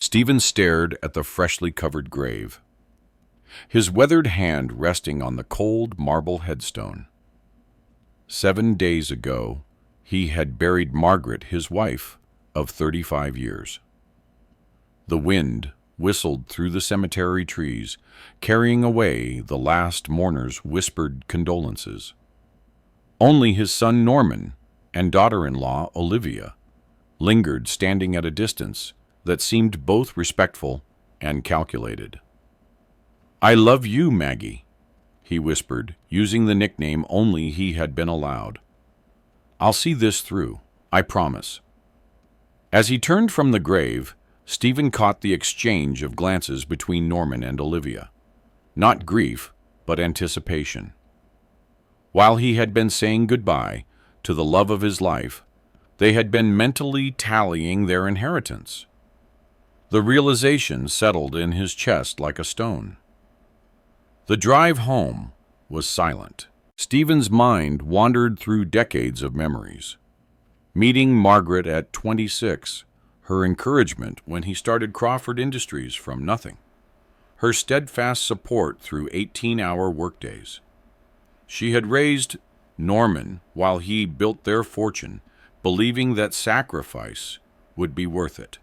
Stephen stared at the freshly covered grave, his weathered hand resting on the cold marble headstone. 7 days ago, he had buried Margaret, his wife, of 35 years. The wind whistled through the cemetery trees, carrying away the last mourner's whispered condolences. Only his son Norman and daughter-in-law Olivia lingered, standing at a distance that seemed both respectful and calculated. "I love you, Maggie," he whispered, using the nickname only he had been allowed. "I'll see this through, I promise." As he turned from the grave, Stephen caught the exchange of glances between Norman and Olivia. Not grief, but anticipation. While he had been saying goodbye to the love of his life, they had been mentally tallying their inheritance. The realization settled in his chest like a stone. The drive home was silent. Stephen's mind wandered through decades of memories. Meeting Margaret at 26, her encouragement when he started Crawford Industries from nothing, her steadfast support through 18-hour workdays. She had raised Norman while he built their fortune, believing that sacrifice would be worth it.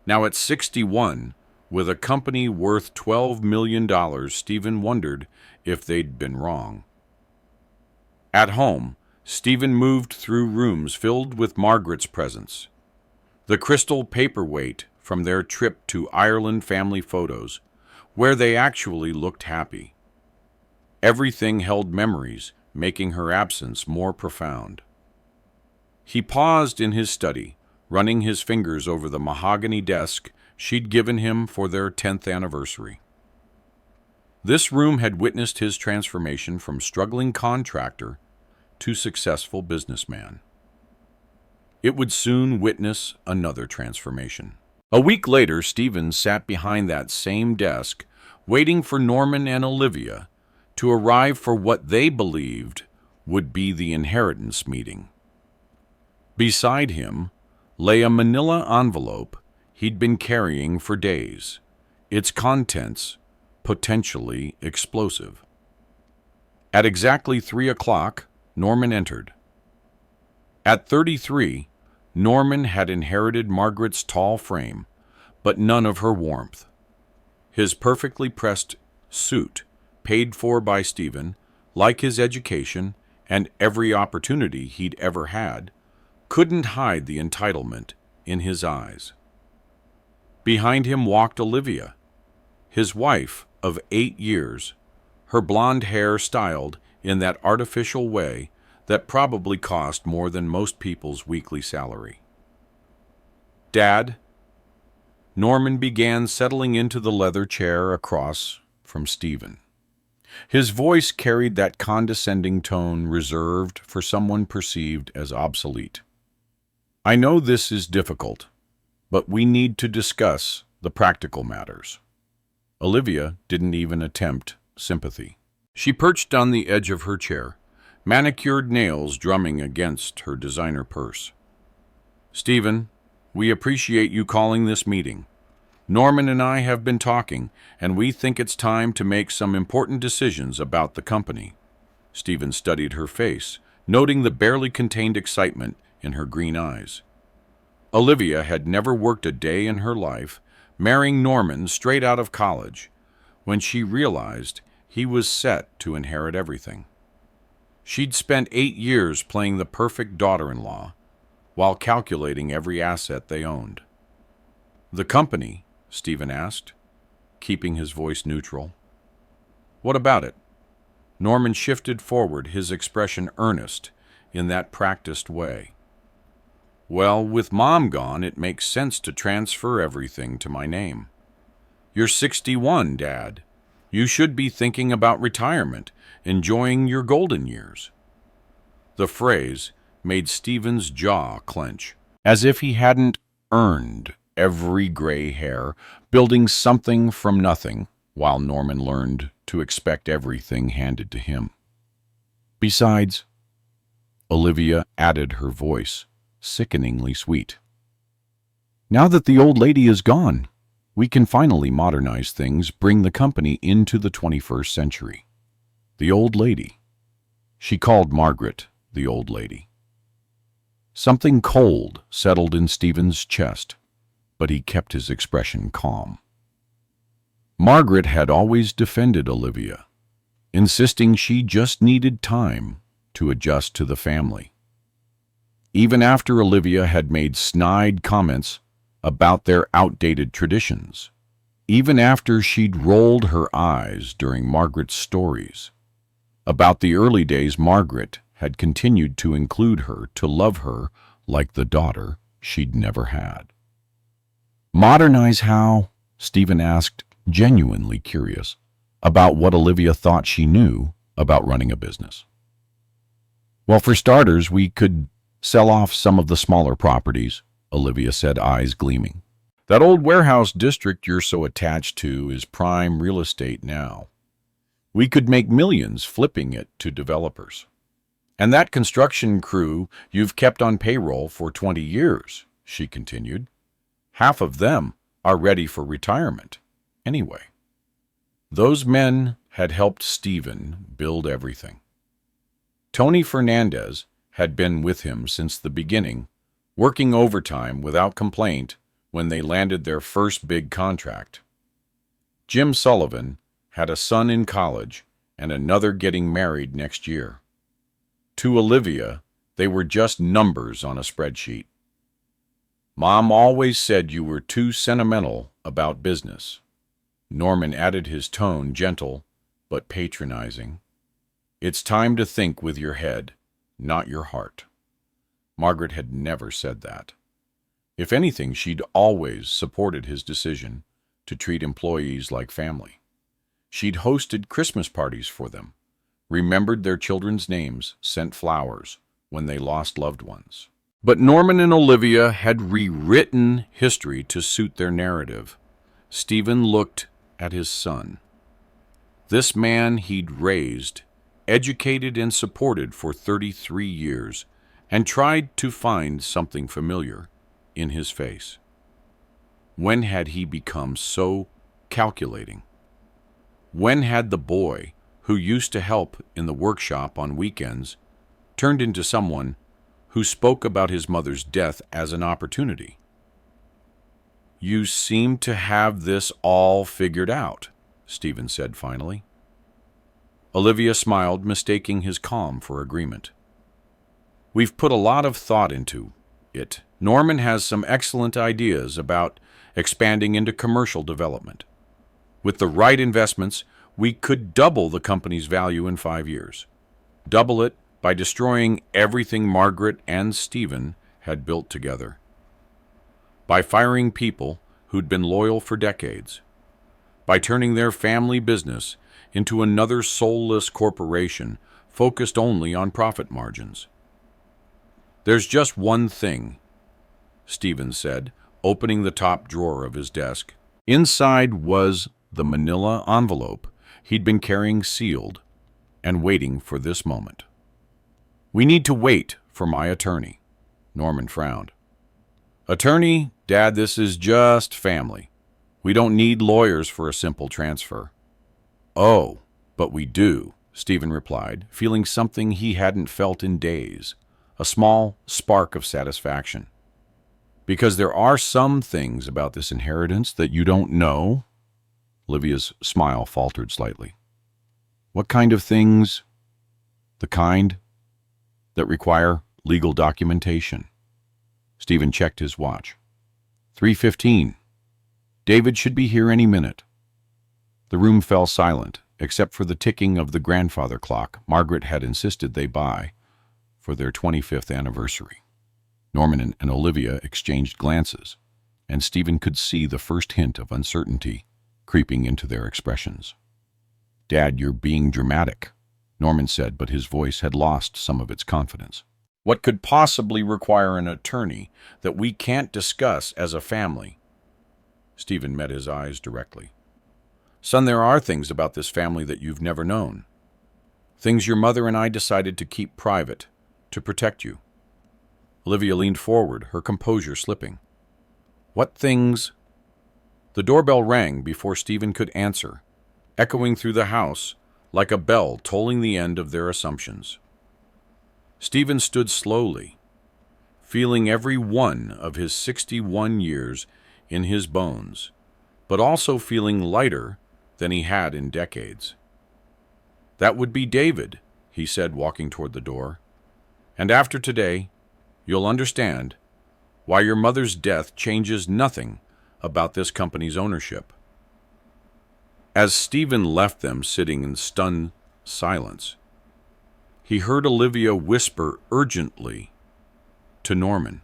Now at 61, with a company worth $12 million, Stephen wondered if they'd been wrong. At home, Stephen moved through rooms filled with Margaret's presents. The crystal paperweight from their trip to Ireland family photos, where they actually looked happy. Everything held memories, making her absence more profound. He paused in his study, running his fingers over the mahogany desk she'd given him for their 10th anniversary. This room had witnessed his transformation from struggling contractor to successful businessman. It would soon witness another transformation. A week later, Stephen sat behind that same desk, waiting for Norman and Olivia to arrive for what they believed would be the inheritance meeting. Beside him lay a manila envelope he'd been carrying for days, its contents potentially explosive. At exactly 3 o'clock, Norman entered. At 33, Norman had inherited Margaret's tall frame, but none of her warmth. His perfectly pressed suit, paid for by Stephen, like his education and every opportunity he'd ever had, couldn't hide the entitlement in his eyes. Behind him walked Olivia, his wife of 8 years, her blonde hair styled in that artificial way that probably cost more than most people's weekly salary. "Dad?" Norman began, settling into the leather chair across from Stephen. His voice carried that condescending tone reserved for someone perceived as obsolete. "I know this is difficult, but we need to discuss the practical matters." Olivia didn't even attempt sympathy. She perched on the edge of her chair, manicured nails drumming against her designer purse. "Stephen, we appreciate you calling this meeting. Norman and I have been talking, and we think it's time to make some important decisions about the company." Stephen studied her face, noting the barely contained excitement in her green eyes. Olivia had never worked a day in her life, marrying Norman straight out of college, when she realized he was set to inherit everything. She'd spent 8 years playing the perfect daughter-in-law, while calculating every asset they owned. "The company?" Stephen asked, keeping his voice neutral. "What about it?" Norman shifted forward, his expression earnest in that practiced way. "Well, with Mom gone, it makes sense to transfer everything to my name. You're 61, Dad. You should be thinking about retirement, enjoying your golden years." The phrase made Stephen's jaw clench, as if he hadn't earned every gray hair, building something from nothing, while Norman learned to expect everything handed to him. Besides, Olivia added, her voice sickeningly sweet, Now that the old lady is gone, we can finally modernize things, bring the company into the 21st century. The old lady. She called Margaret the old lady. Something cold settled in Stephen's chest, but he kept his expression calm. Margaret had always defended Olivia, insisting she just needed time to adjust to the family. Even after Olivia had made snide comments about their outdated traditions, even after she'd rolled her eyes during Margaret's stories about the early days, Margaret had continued to include her, to love her like the daughter she'd never had. Modernize how? Stephen asked, genuinely curious about what Olivia thought she knew about running a business. Well, for starters, we could sell off some of the smaller properties, Olivia said, eyes gleaming. That old warehouse district you're so attached to is prime real estate now. We could make millions flipping it to developers. And that construction crew you've kept on payroll for 20 years, she continued. Half of them are ready for retirement. Anyway, those men had helped Stephen build everything. Tony Fernandez had been with him since the beginning, working overtime without complaint when they landed their first big contract. Jim Sullivan had a son in college and another getting married next year. To Olivia, they were just numbers on a spreadsheet. Mom always said you were too sentimental about business. Norman added, his tone gentle but patronizing. It's time to think with your head, not your heart. Margaret had never said that. If anything, she'd always supported his decision to treat employees like family. She'd hosted Christmas parties for them, remembered their children's names, sent flowers when they lost loved ones. But Norman and Olivia had rewritten history to suit their narrative. Stephen looked at his son. This man he'd raised, educated and supported for 33 years, and tried to find something familiar in his face. When had he become so calculating? When had the boy who used to help in the workshop on weekends turned into someone who spoke about his mother's death as an opportunity? You seem to have this all figured out, Stephen said finally. Olivia smiled, mistaking his calm for agreement. We've put a lot of thought into it. Norman has some excellent ideas about expanding into commercial development. With the right investments, we could double the company's value in 5 years. Double it by destroying everything Margaret and Stephen had built together. By firing people who'd been loyal for decades. By turning their family business into another soulless corporation focused only on profit margins. There's just one thing, Stephen said, opening the top drawer of his desk. Inside was the manila envelope he'd been carrying sealed and waiting for this moment. We need to wait for my attorney. Norman frowned. Attorney, Dad, this is just family. We don't need lawyers for a simple transfer. Oh, but we do, Stephen replied, feeling something he hadn't felt in days, a small spark of satisfaction. Because there are some things about this inheritance that you don't know. Olivia's smile faltered slightly. What kind of things? The kind that require legal documentation. Stephen checked his watch. 3:15. David should be here any minute. The room fell silent, except for the ticking of the grandfather clock Margaret had insisted they buy for their 25th anniversary. Norman and Olivia exchanged glances, and Stephen could see the first hint of uncertainty creeping into their expressions. Dad, you're being dramatic, Norman said, but his voice had lost some of its confidence. What could possibly require an attorney that we can't discuss as a family? Stephen met his eyes directly. Son, there are things about this family that you've never known. Things your mother and I decided to keep private, to protect you. Olivia leaned forward, her composure slipping. What things? The doorbell rang before Stephen could answer, echoing through the house like a bell tolling the end of their assumptions. Stephen stood slowly, feeling every one of his 61 years in his bones, but also feeling lighter than he had in decades. "That would be David," he said, walking toward the door. "And after today, you'll understand why your mother's death changes nothing about this company's ownership." As Stephen left them sitting in stunned silence, he heard Olivia whisper urgently to Norman,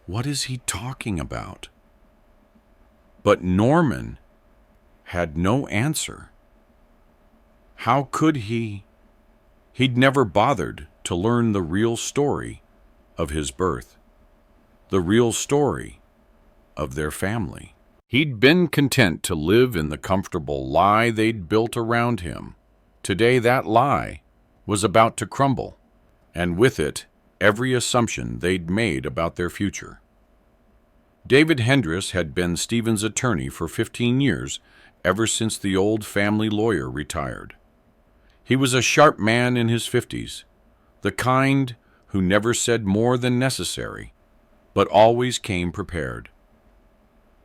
"What is he talking about?" But Norman had no answer. How could he? He'd never bothered to learn the real story of his birth, the real story of their family. He'd been content to live in the comfortable lie they'd built around him. Today that lie was about to crumble, and with it, every assumption they'd made about their future. David Hendris had been Stephen's attorney for 15 years, ever since the old family lawyer retired. He was a sharp man in his 50s, the kind who never said more than necessary, but always came prepared.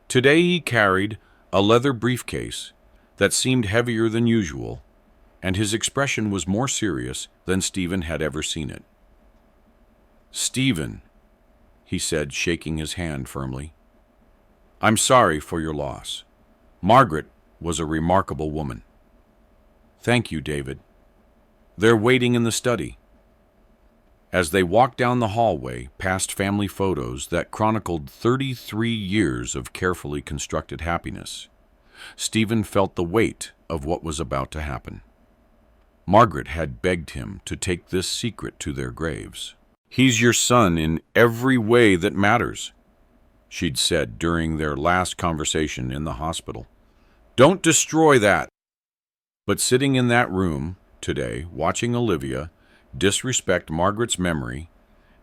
Today he carried a leather briefcase that seemed heavier than usual, and his expression was more serious than Stephen had ever seen it. "Stephen," he said, shaking his hand firmly, "I'm sorry for your loss. Margaret was a remarkable woman." "Thank you, David." "They're waiting in the study." As they walked down the hallway, past family photos that chronicled 33 years of carefully constructed happiness, Stephen felt the weight of what was about to happen. Margaret had begged him to take this secret to their graves. "He's your son in every way that matters," she'd said during their last conversation in the hospital. "Don't destroy that." But sitting in that room today, watching Olivia disrespect Margaret's memory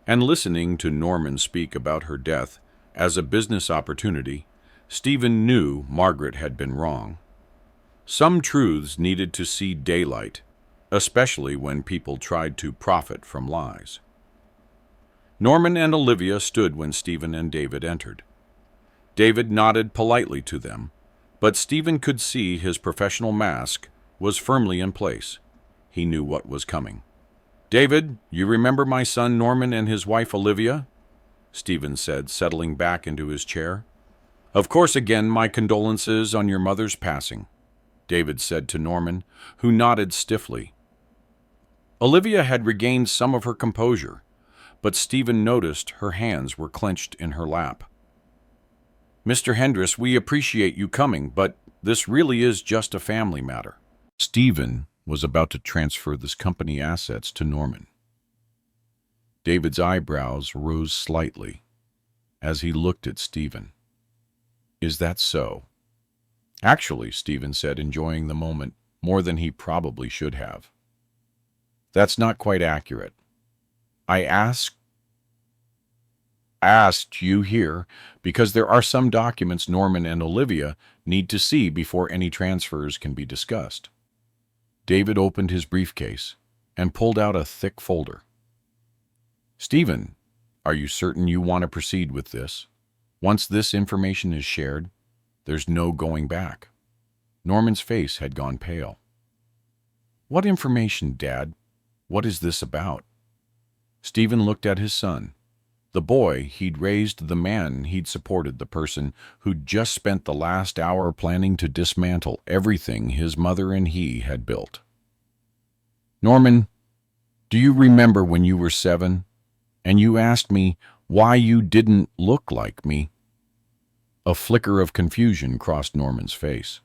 and listening to Norman speak about her death as a business opportunity, Stephen knew Margaret had been wrong. Some truths needed to see daylight, especially when people tried to profit from lies. Norman and Olivia stood when Stephen and David entered. David nodded politely to them, but Stephen could see his professional mask was firmly in place. He knew what was coming. "David, you remember my son Norman and his wife Olivia?" Stephen said, settling back into his chair. "Of course, again, my condolences on your mother's passing," David said to Norman, who nodded stiffly. Olivia had regained some of her composure, but Stephen noticed her hands were clenched in her lap. "Mr. Hendris, we appreciate you coming, but this really is just a family matter." Stephen was about to transfer this company assets to Norman. David's eyebrows rose slightly as he looked at Stephen. "Is that so?" "Actually," Stephen said, enjoying the moment more than he probably should have. "That's not quite accurate. I asked you here because there are some documents Norman and Olivia need to see before any transfers can be discussed." David opened his briefcase and pulled out a thick folder. "Stephen, are you certain you want to proceed with this? Once this information is shared, there's no going back." Norman's face had gone pale. "What information, Dad? What is this about?" Stephen looked at his son. The boy he'd raised, the man he'd supported, the person who'd just spent the last hour planning to dismantle everything his mother and he had built. "Norman, do you remember when you were 7 and you asked me why you didn't look like me?" A flicker of confusion crossed Norman's face.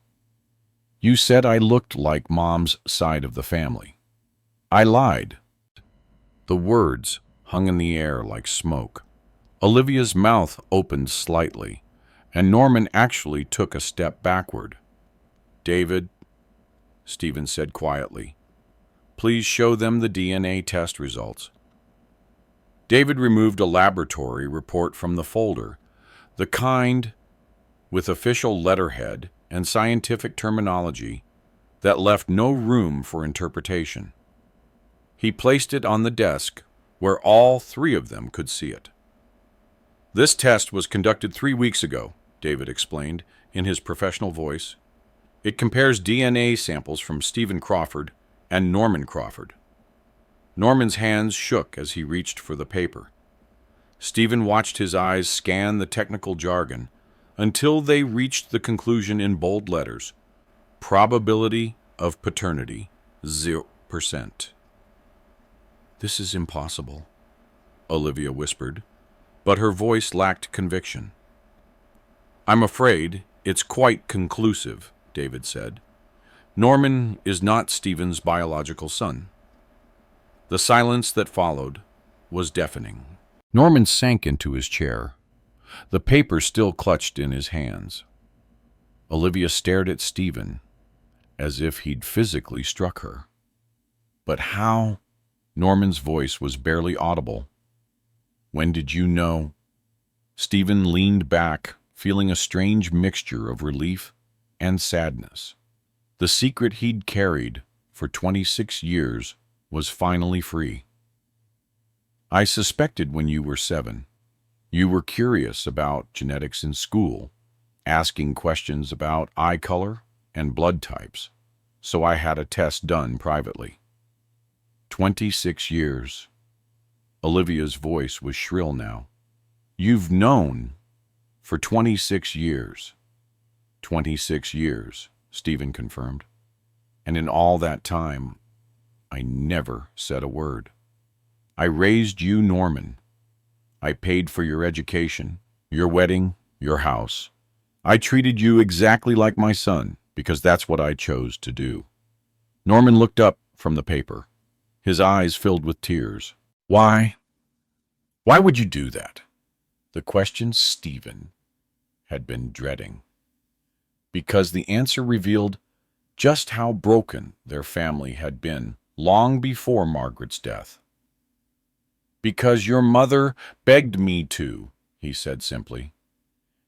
"You said I looked like Mom's side of the family. I lied." The words hung in the air like smoke. Olivia's mouth opened slightly, and Norman actually took a step backward. "David," Stephen said quietly, "please show them the DNA test results." David removed a laboratory report from the folder, The kind with official letterhead and scientific terminology that left no room for interpretation. He placed it on the desk where all three of them could see it. "This test was conducted 3 weeks ago," David explained in his professional voice. "It compares DNA samples from Stephen Crawford and Norman Crawford." Norman's hands shook as he reached for the paper. Stephen watched his eyes scan the technical jargon until they reached the conclusion in bold letters: probability of paternity, 0%. "This is impossible," Olivia whispered, but her voice lacked conviction. "I'm afraid it's quite conclusive," David said. "Norman is not Stephen's biological son." The silence that followed was deafening. Norman sank into his chair, the paper still clutched in his hands. Olivia stared at Stephen as if he'd physically struck her. "But how?" Norman's voice was barely audible. "When did you know?" Stephen leaned back, feeling a strange mixture of relief and sadness. The secret he'd carried for 26 years was finally free. "I suspected when you were 7. You were curious about genetics in school, asking questions about eye color and blood types, so I had a test done privately." 26 years. Olivia's voice was shrill now. "You've known for 26 years. 26 years, Stephen confirmed. "And in all that time, I never said a word. I raised you, Norman. I paid for your education, your wedding, your house. I treated you exactly like my son because that's what I chose to do." Norman looked up from the paper, his eyes filled with tears. "Why? Why would you do that?" The question Stephen had been dreading. Because the answer revealed just how broken their family had been long before Margaret's death. "Because your mother begged me to," he said simply.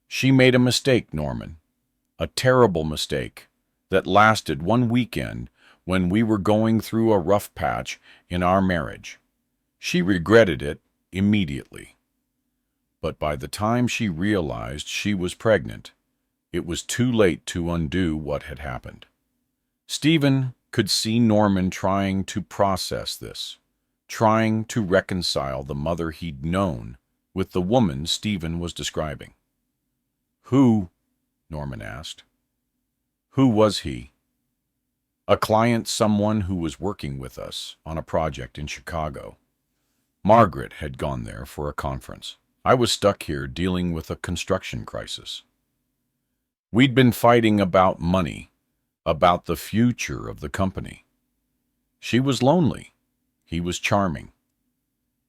"She made a mistake, Norman. A terrible mistake that lasted one weekend when we were going through a rough patch in our marriage. She regretted it immediately. But by the time she realized she was pregnant, it was too late to undo what had happened." Stephen could see Norman trying to process this, trying to reconcile the mother he'd known with the woman Stephen was describing. "Who?" Norman asked. "Who was he?" "A client, someone who was working with us on a project in Chicago. Margaret had gone there for a conference. I was stuck here dealing with a construction crisis. We'd been fighting about money, about the future of the company. She was lonely. He was charming.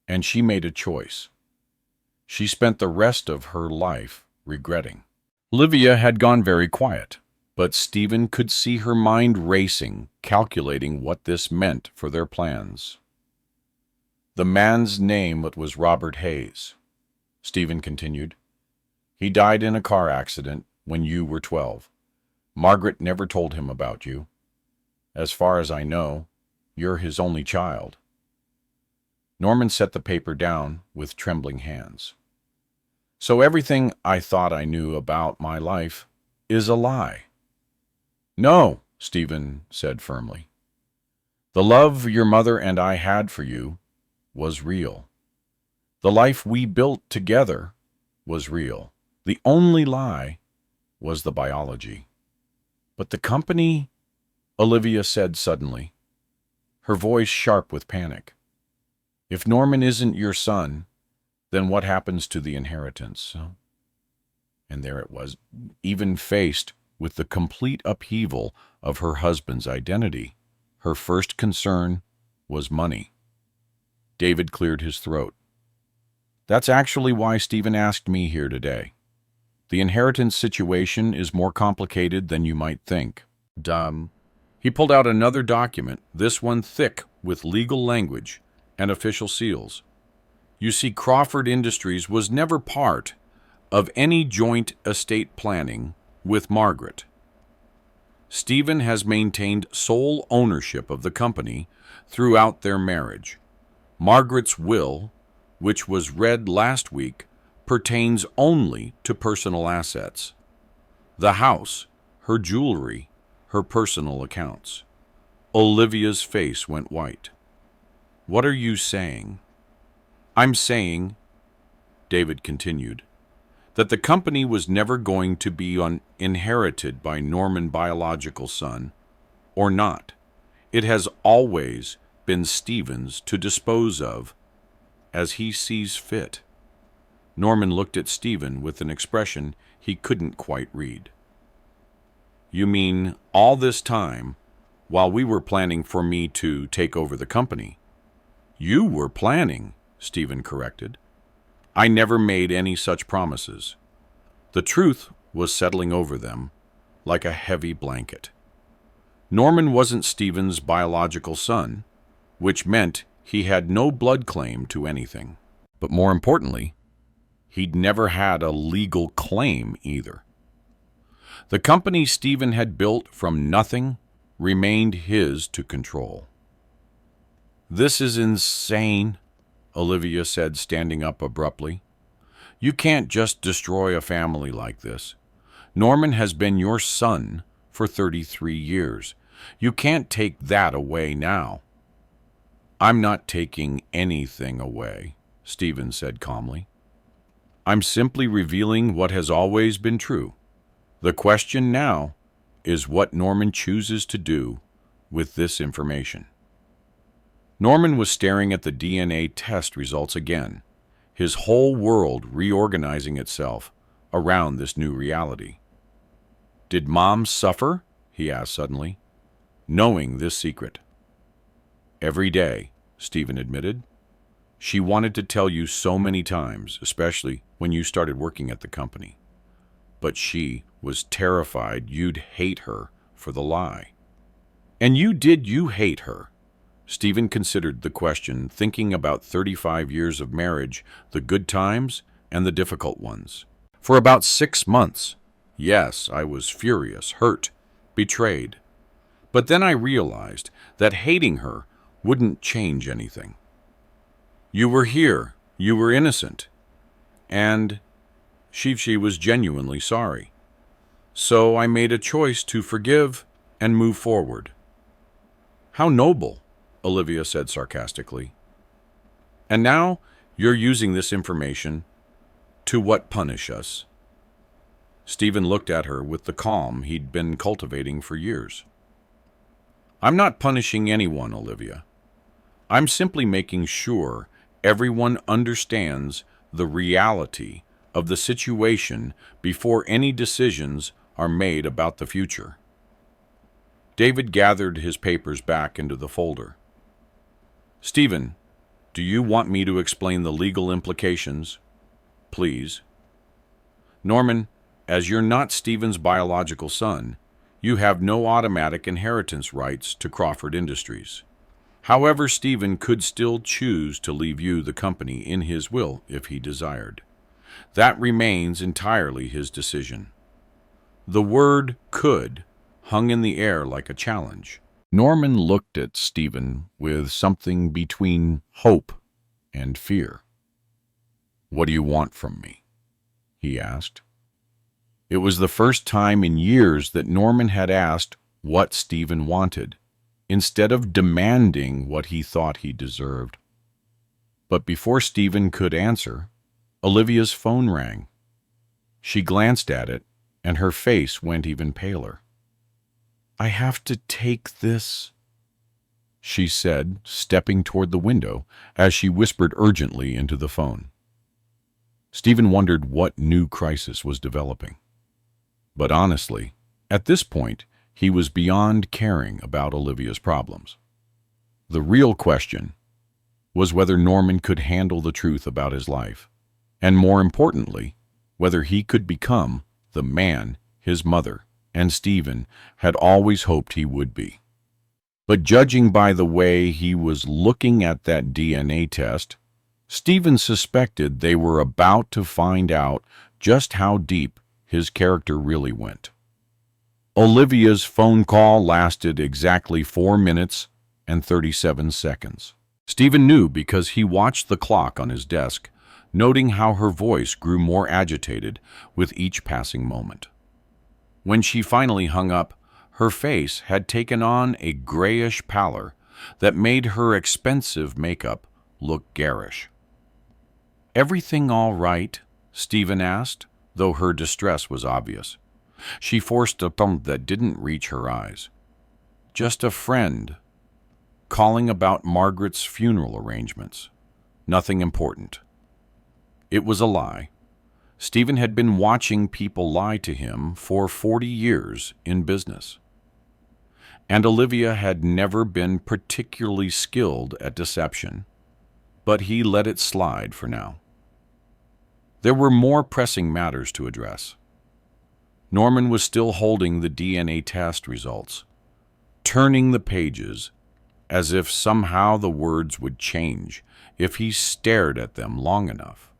And she made a choice. She spent the rest of her life regretting." Olivia had gone very quiet, but Stephen could see her mind racing, calculating what this meant for their plans. "The man's name was Robert Hayes," Stephen continued. "He died in a car accident when you were 12. Margaret never told him about you. As far as I know, you're his only child." Norman set the paper down with trembling hands. "So everything I thought I knew about my life is a lie?" "No," Stephen said firmly. "The love your mother and I had for you was real. The life we built together was real. The only lie was the biology." "But the company," Olivia said suddenly, her voice sharp with panic. "If Norman isn't your son, then what happens to the inheritance?" And there it was, even faced with the complete upheaval of her husband's identity, her first concern was money. David cleared his throat. "That's actually why Stephen asked me here today. The inheritance situation is more complicated than you might think." He pulled out another document, this one thick with legal language and official seals. "You see, Crawford Industries was never part of any joint estate planning with Margaret. Stephen has maintained sole ownership of the company throughout their marriage. Margaret's will, which was read last week, pertains only to personal assets. The house, her jewelry, her personal accounts. Olivia's face went white. What are you saying? I'm saying, David continued, that the company was never going to be inherited by Norman's biological son, or not. It has always been Stephen's to dispose of as he sees fit. Norman looked at Stephen with an expression he couldn't quite read. You mean all this time, while we were planning for me to take over the company? You were planning, Stephen corrected. I never made any such promises. The truth was settling over them like a heavy blanket. Norman wasn't Stephen's biological son, which meant he had no blood claim to anything. But more importantly, he'd never had a legal claim either. The company Stephen had built from nothing remained his to control. This is insane, Olivia said, standing up abruptly. You can't just destroy a family like this. Norman has been your son for 33 years. You can't take that away now. I'm not taking anything away, Stephen said calmly. I'm simply revealing what has always been true. The question now is what Norman chooses to do with this information. Norman was staring at the DNA test results again, his whole world reorganizing itself around this new reality. Did Mom suffer? He asked suddenly, knowing this secret. Every day, Stephen admitted. She wanted to tell you so many times, especially when you started working at the company. But she was terrified you'd hate her for the lie. And you hate her? Stephen considered the question, thinking about 35 years of marriage, the good times and the difficult ones. For about 6 months, yes, I was furious, hurt, betrayed. But then I realized that hating her wouldn't change anything. You were here, you were innocent, and she was genuinely sorry. So I made a choice to forgive and move forward. How noble, Olivia said sarcastically. And now you're using this information to what, punish us? Stephen looked at her with the calm he'd been cultivating for years. I'm not punishing anyone, Olivia. I'm simply making sure everyone understands the reality of the situation before any decisions are made about the future. David gathered his papers back into the folder. Stephen, do you want me to explain the legal implications? Please. Norman, as you're not Stephen's biological son, you have no automatic inheritance rights to Crawford Industries. However, Stephen could still choose to leave you the company in his will if he desired. That remains entirely his decision. The word could hung in the air like a challenge. Norman looked at Stephen with something between hope and fear. What do you want from me? He asked. It was the first time in years that Norman had asked what Stephen wanted, instead of demanding what he thought he deserved. But before Stephen could answer, Olivia's phone rang. She glanced at it, and her face went even paler. I have to take this, she said, stepping toward the window as she whispered urgently into the phone. Stephen wondered what new crisis was developing. But honestly, at this point, he was beyond caring about Olivia's problems. The real question was whether Norman could handle the truth about his life, and more importantly, whether he could become the man his mother and Stephen had always hoped he would be. But judging by the way he was looking at that DNA test, Stephen suspected they were about to find out just how deep his character really went. Olivia's phone call lasted exactly 4 minutes and 37 seconds. Stephen knew because he watched the clock on his desk, noting how her voice grew more agitated with each passing moment. When she finally hung up, her face had taken on a grayish pallor that made her expensive makeup look garish. "Everything all right?" Stephen asked, though her distress was obvious. She forced a thump that didn't reach her eyes. "Just a friend calling about Margaret's funeral arrangements. Nothing important." It was a lie. Stephen had been watching people lie to him for 40 years in business. And Olivia had never been particularly skilled at deception, but he let it slide for now. There were more pressing matters to address. Norman was still holding the DNA test results, turning the pages as if somehow the words would change if he stared at them long enough.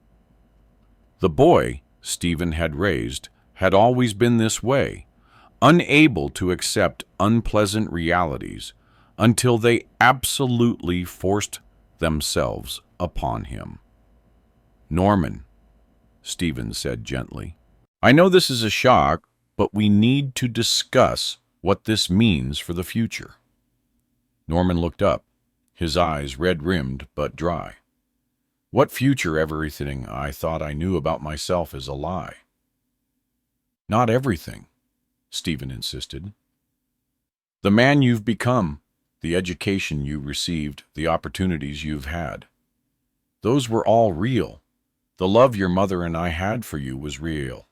The boy Stephen had raised had always been this way, unable to accept unpleasant realities until they absolutely forced themselves upon him. "Norman," Stephen said gently, "I know this is a shock, but we need to discuss what this means for the future." Norman looked up, his eyes red-rimmed but dry. "What future? Everything I thought I knew about myself is a lie." "Not everything," Stephen insisted. "The man you've become, the education you received, the opportunities you've had. Those were all real. The love your mother and I had for you was real.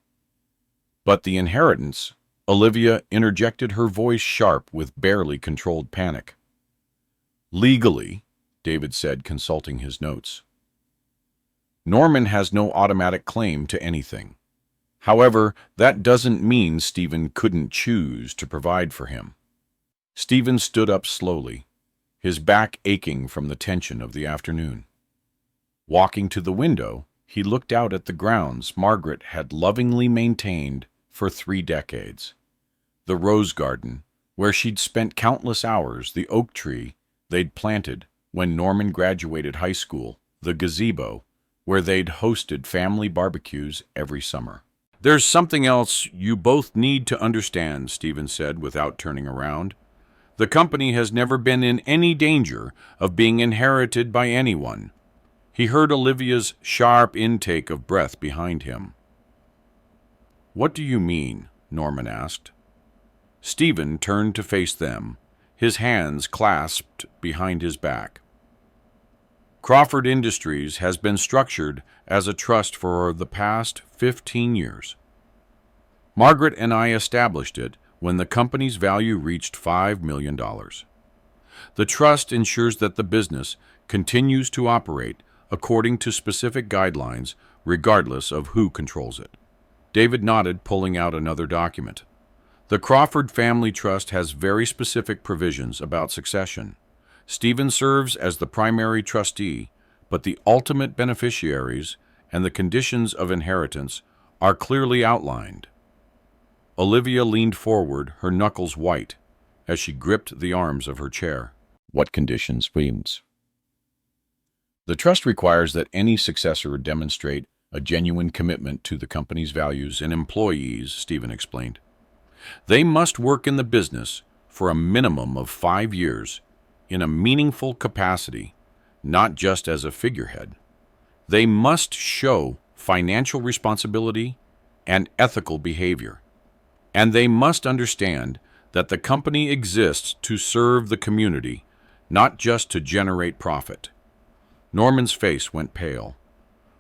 But the inheritance," Olivia interjected, her voice sharp with barely controlled panic. "Legally," David said, consulting his notes, "Norman has no automatic claim to anything. However, that doesn't mean Stephen couldn't choose to provide for him." Stephen stood up slowly, his back aching from the tension of the afternoon. Walking to the window, he looked out at the grounds Margaret had lovingly maintained for 3 decades. The rose garden, where she'd spent countless hours, the oak tree they'd planted when Norman graduated high school, the gazebo, where they'd hosted family barbecues every summer. "There's something else you both need to understand," Stephen said without turning around. "The company has never been in any danger of being inherited by anyone." He heard Olivia's sharp intake of breath behind him. "What do you mean?" Norman asked. Stephen turned to face them, his hands clasped behind his back. "Crawford Industries has been structured as a trust for the past 15 years. Margaret and I established it when the company's value reached $5 million. The trust ensures that the business continues to operate according to specific guidelines, regardless of who controls it." David nodded, pulling out another document. "The Crawford Family Trust has very specific provisions about succession. Stephen serves as the primary trustee, but the ultimate beneficiaries and the conditions of inheritance are clearly outlined." Olivia leaned forward, her knuckles white, as she gripped the arms of her chair. "What conditions, please?" "The trust requires that any successor demonstrate a genuine commitment to the company's values and employees," Stephen explained. "They must work in the business for a minimum of 5 years in a meaningful capacity, not just as a figurehead. They must show financial responsibility and ethical behavior. And they must understand that the company exists to serve the community, not just to generate profit." Norman's face went pale.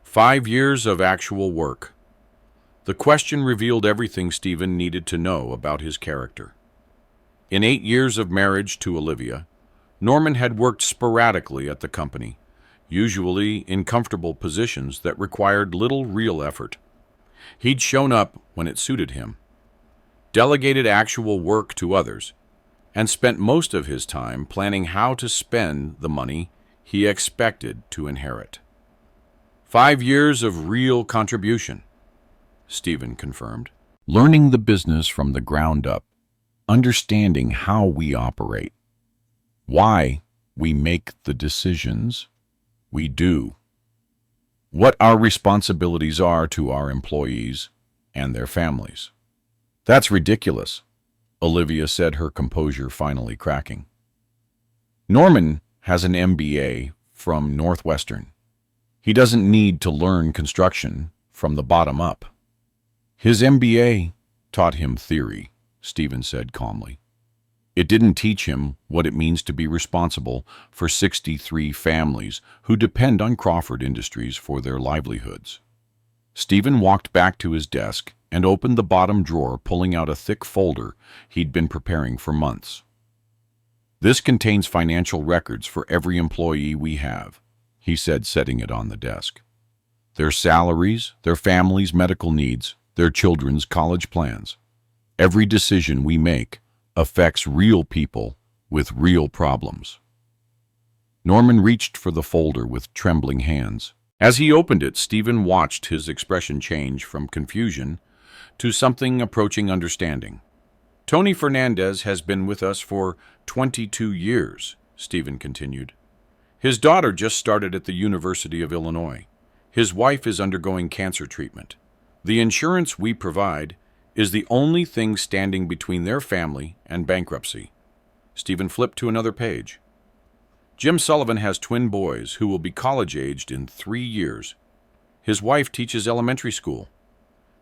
5 years of actual work. The question revealed everything Stephen needed to know about his character. In 8 years of marriage to Olivia, Norman had worked sporadically at the company, usually in comfortable positions that required little real effort. He'd shown up when it suited him, delegated actual work to others, and spent most of his time planning how to spend the money he expected to inherit. 5 years of real contribution. Stephen confirmed. Learning the business from the ground up, understanding how we operate, why we make the decisions we do, what our responsibilities are to our employees and their families. That's ridiculous, Olivia said, her composure finally cracking. Norman has an MBA from Northwestern. He doesn't need to learn construction from the bottom up. His MBA taught him theory, Stephen said calmly. It didn't teach him what it means to be responsible for 63 families who depend on Crawford Industries for their livelihoods. Stephen walked back to his desk and opened the bottom drawer, pulling out a thick folder he'd been preparing for months. This contains financial records for every employee we have, he said, setting it on the desk. Their salaries, their families' medical needs, their children's college plans. Every decision we make affects real people with real problems. Norman reached for the folder with trembling hands. As he opened it, Stephen watched his expression change from confusion to something approaching understanding. Tony Fernandez has been with us for 22 years, Stephen continued. His daughter just started at the University of Illinois. His wife is undergoing cancer treatment. The insurance we provide is the only thing standing between their family and bankruptcy. Stephen flipped to another page. Jim Sullivan has twin boys who will be college-aged in 3 years. His wife teaches elementary school.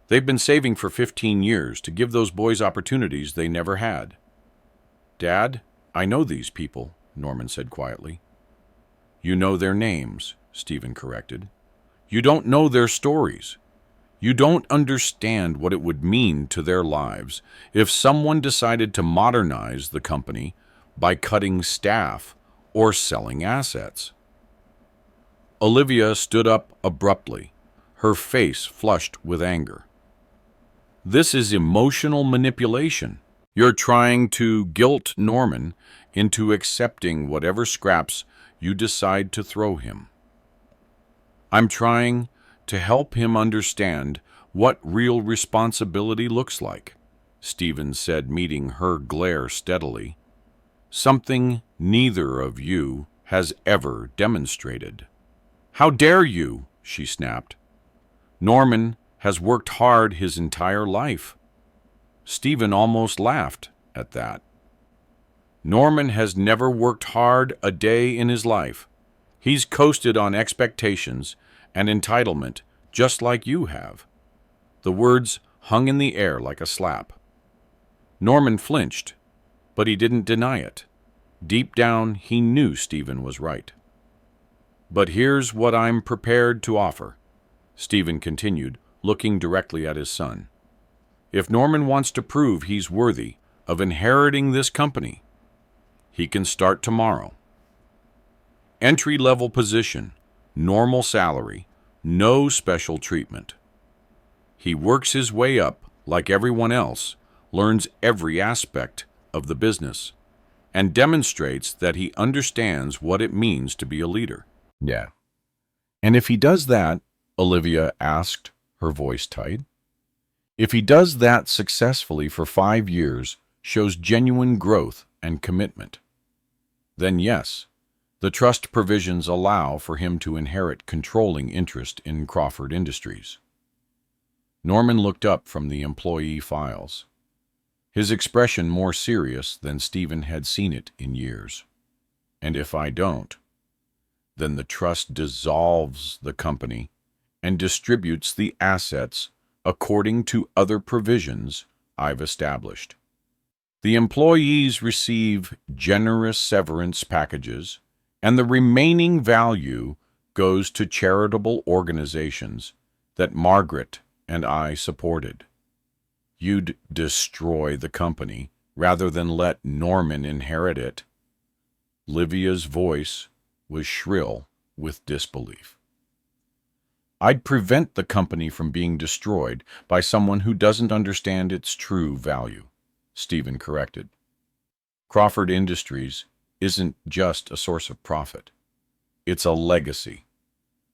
They've been saving for 15 years to give those boys opportunities they never had. Dad, I know these people, Norman said quietly. You know their names, Stephen corrected. You don't know their stories. You don't understand what it would mean to their lives if someone decided to modernize the company by cutting staff or selling assets. Olivia stood up abruptly, her face flushed with anger. This is emotional manipulation. You're trying to guilt Norman into accepting whatever scraps you decide to throw him. I'm trying to help him understand what real responsibility looks like, Stephen said, meeting her glare steadily. Something neither of you has ever demonstrated. How dare you, she snapped. Norman has worked hard his entire life. Stephen almost laughed at that. Norman has never worked hard a day in his life. He's coasted on expectations and entitlement just like you have. The words hung in the air like a slap. Norman flinched, but he didn't deny it. Deep down, he knew Stephen was right. But here's what I'm prepared to offer, Stephen continued, looking directly at his son. If Norman wants to prove he's worthy of inheriting this company, he can start tomorrow. Entry-level position, normal salary, no special treatment. He works his way up like everyone else, learns every aspect of the business, and demonstrates that he understands what it means to be a leader. Yeah. And if he does that, Olivia asked, her voice tight, if he does that successfully for 5 years, shows genuine growth and commitment, then yes, the trust provisions allow for him to inherit controlling interest in Crawford Industries. Norman looked up from the employee files, his expression more serious than Stephen had seen it in years. And if I don't, then the trust dissolves the company and distributes the assets according to other provisions I've established. The employees receive generous severance packages, and the remaining value goes to charitable organizations that Margaret and I supported. You'd destroy the company rather than let Norman inherit it. Livia's voice was shrill with disbelief. I'd prevent the company from being destroyed by someone who doesn't understand its true value, Stephen corrected. Crawford Industries isn't just a source of profit. It's a legacy,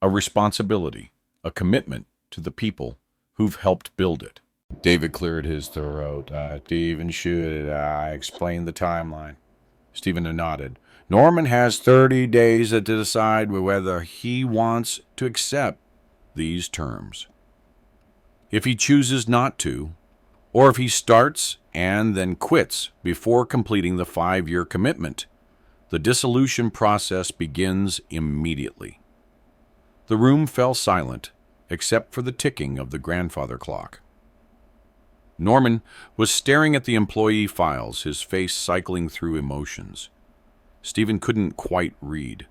a responsibility, a commitment to the people who've helped build it. David cleared his throat. Stephen, should I explain the timeline? Stephen nodded. Norman has 30 days to decide whether he wants to accept these terms. If he chooses not to, or if he starts and then quits before completing the 5-year commitment, the dissolution process begins immediately. The room fell silent, except for the ticking of the grandfather clock. Norman was staring at the employee files, his face cycling through emotions. Stephen couldn't quite read.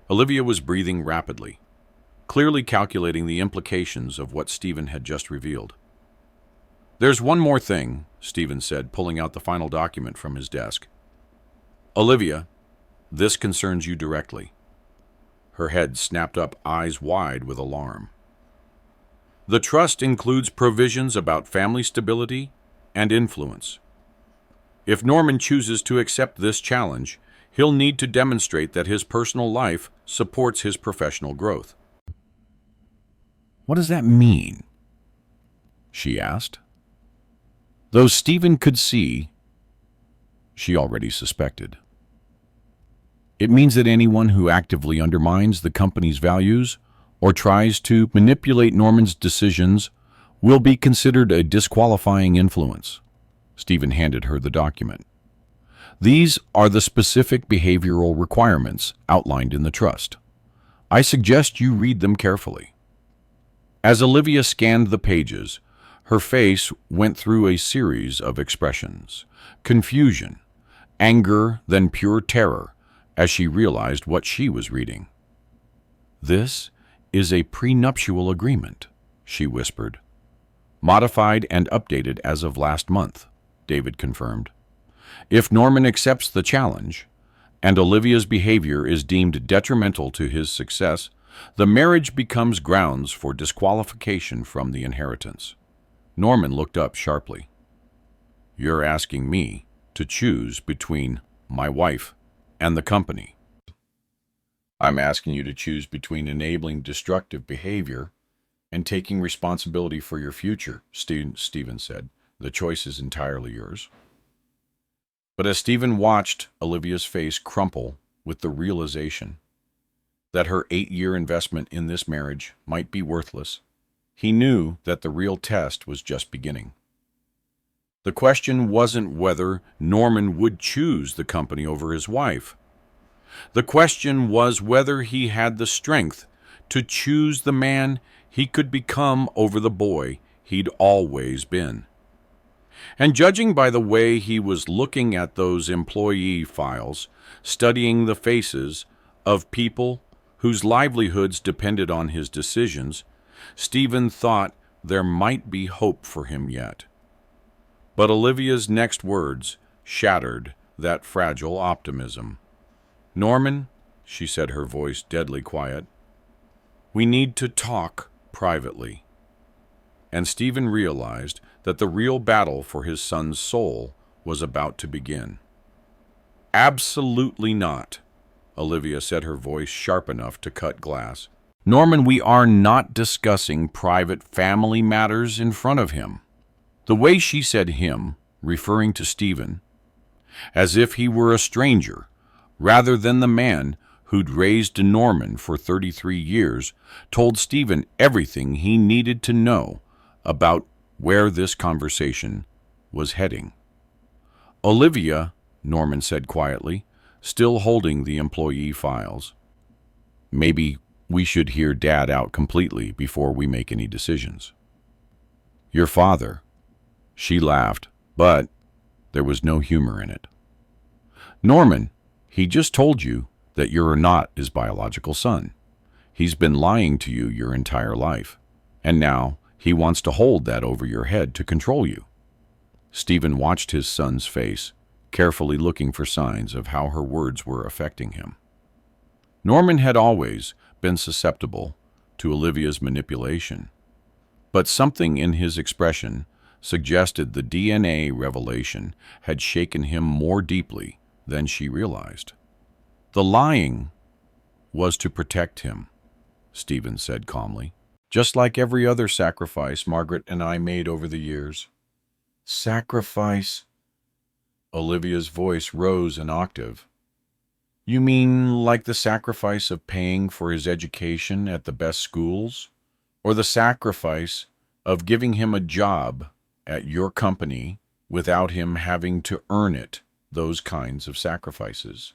Olivia was breathing rapidly, clearly calculating the implications of what Stephen had just revealed. There's one more thing, Stephen said, pulling out the final document from his desk. Olivia, this concerns you directly. Her head snapped up, eyes wide with alarm. The trust includes provisions about family stability and influence. If Norman chooses to accept this challenge, he'll need to demonstrate that his personal life supports his professional growth. What does that mean? She asked. Though Stephen could see, she already suspected. It means that anyone who actively undermines the company's values or tries to manipulate Norman's decisions will be considered a disqualifying influence. Stephen handed her the document. These are the specific behavioral requirements outlined in the trust. I suggest you read them carefully. As Olivia scanned the pages, her face went through a series of expressions: confusion, anger, then pure terror, as she realized what she was reading. This is a prenuptial agreement, she whispered. Modified and updated as of last month, David confirmed. If Norman accepts the challenge, and Olivia's behavior is deemed detrimental to his success, the marriage becomes grounds for disqualification from the inheritance. Norman looked up sharply. You're asking me to choose between my wife and the company. I'm asking you to choose between enabling destructive behavior and taking responsibility for your future, Stephen said. The choice is entirely yours. But as Stephen watched Olivia's face crumple with the realization that her 8-year investment in this marriage might be worthless, he knew that the real test was just beginning. The question wasn't whether Norman would choose the company over his wife. The question was whether he had the strength to choose the man he could become over the boy he'd always been. And judging by the way he was looking at those employee files, studying the faces of people whose livelihoods depended on his decisions, Stephen thought there might be hope for him yet. But Olivia's next words shattered that fragile optimism. Norman, she said, her voice deadly quiet, we need to talk privately. And Stephen realized that the real battle for his son's soul was about to begin. Absolutely not, Olivia said, her voice sharp enough to cut glass. Norman, we are not discussing private family matters in front of him. The way she said him, referring to Stephen, as if he were a stranger, rather than the man who'd raised Norman for 33 years, told Stephen everything he needed to know about where this conversation was heading. Olivia, Norman said quietly, still holding the employee files. Maybe we should hear Dad out completely before we make any decisions. Your father. She laughed, but there was no humor in it. Norman, he just told you that you're not his biological son. He's been lying to you your entire life, and now he wants to hold that over your head to control you. Stephen watched his son's face, carefully looking for signs of how her words were affecting him. Norman had always been susceptible to Olivia's manipulation, but something in his expression suggested the DNA revelation had shaken him more deeply than she realized. The lying was to protect him, Stephen said calmly. just like every other sacrifice Margaret and I made over the years. Sacrifice? Olivia's voice rose an octave. You mean like the sacrifice of paying for his education at the best schools? Or the sacrifice of giving him a job at your company without him having to earn it, those kinds of sacrifices?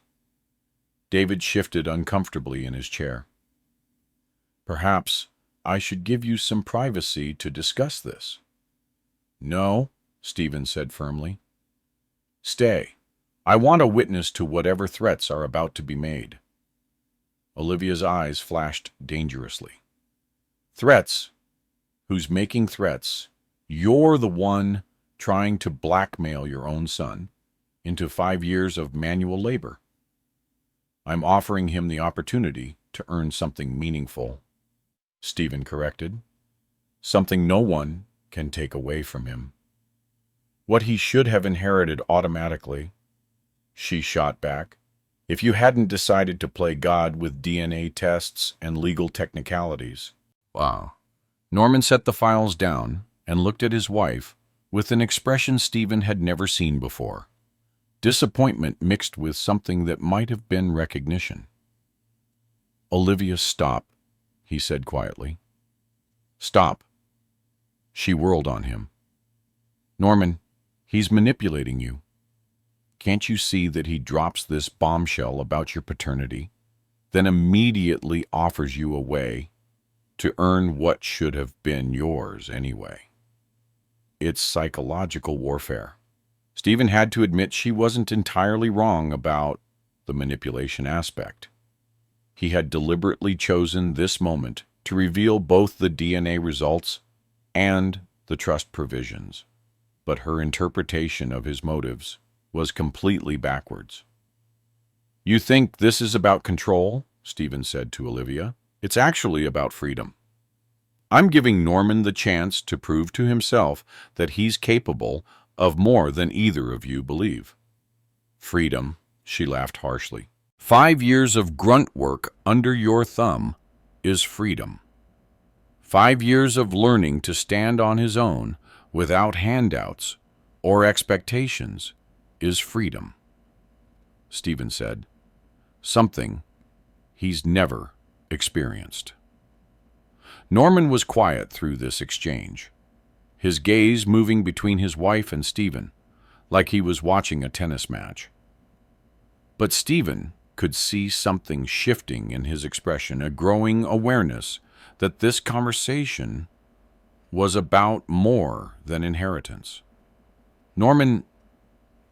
David shifted uncomfortably in his chair. Perhaps I should give you some privacy to discuss this. No, Stephen said firmly. Stay. I want a witness to whatever threats are about to be made. Olivia's eyes flashed dangerously. Threats? Who's making threats? You're the one trying to blackmail your own son into 5 years of manual labor. I'm offering him the opportunity to earn something meaningful, Stephen corrected. Something no one can take away from him. What he should have inherited automatically, she shot back, if you hadn't decided to play God with DNA tests and legal technicalities. Wow. Norman set the files down and looked at his wife with an expression Stephen had never seen before. Disappointment mixed with something that might have been recognition. Olivia, stop, he said quietly. Stop. She whirled on him. Norman, he's manipulating you. Can't you see that he drops this bombshell about your paternity, then immediately offers you a way to earn what should have been yours anyway? It's psychological warfare. Stephen had to admit she wasn't entirely wrong about the manipulation aspect. He had deliberately chosen this moment to reveal both the DNA results and the trust provisions, but her interpretation of his motives was completely backwards. You think this is about control? Stephen said to Olivia. It's actually about freedom. I'm giving Norman the chance to prove to himself that he's capable of more than either of you believe. Freedom, she laughed harshly. 5 years of grunt work under your thumb is freedom. 5 years of learning to stand on his own without handouts or expectations is freedom, Stephen said. Something he's never experienced. Norman was quiet through this exchange, his gaze moving between his wife and Stephen, like he was watching a tennis match. But Stephen could see something shifting in his expression, a growing awareness that this conversation was about more than inheritance. Norman,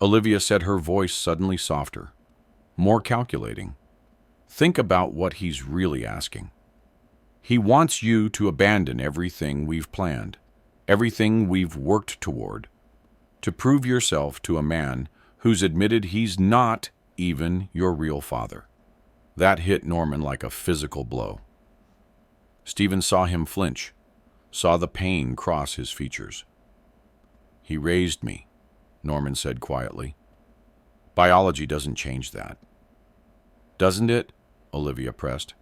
Olivia said, her voice suddenly softer, more calculating. Think about what he's really asking. He wants you to abandon everything we've planned, everything we've worked toward, to prove yourself to a man who's admitted he's not even your real father. That hit Norman like a physical blow. Stephen saw him flinch, saw the pain cross his features. He raised me, Norman said quietly. Biology doesn't change that. Doesn't it? Olivia pressed.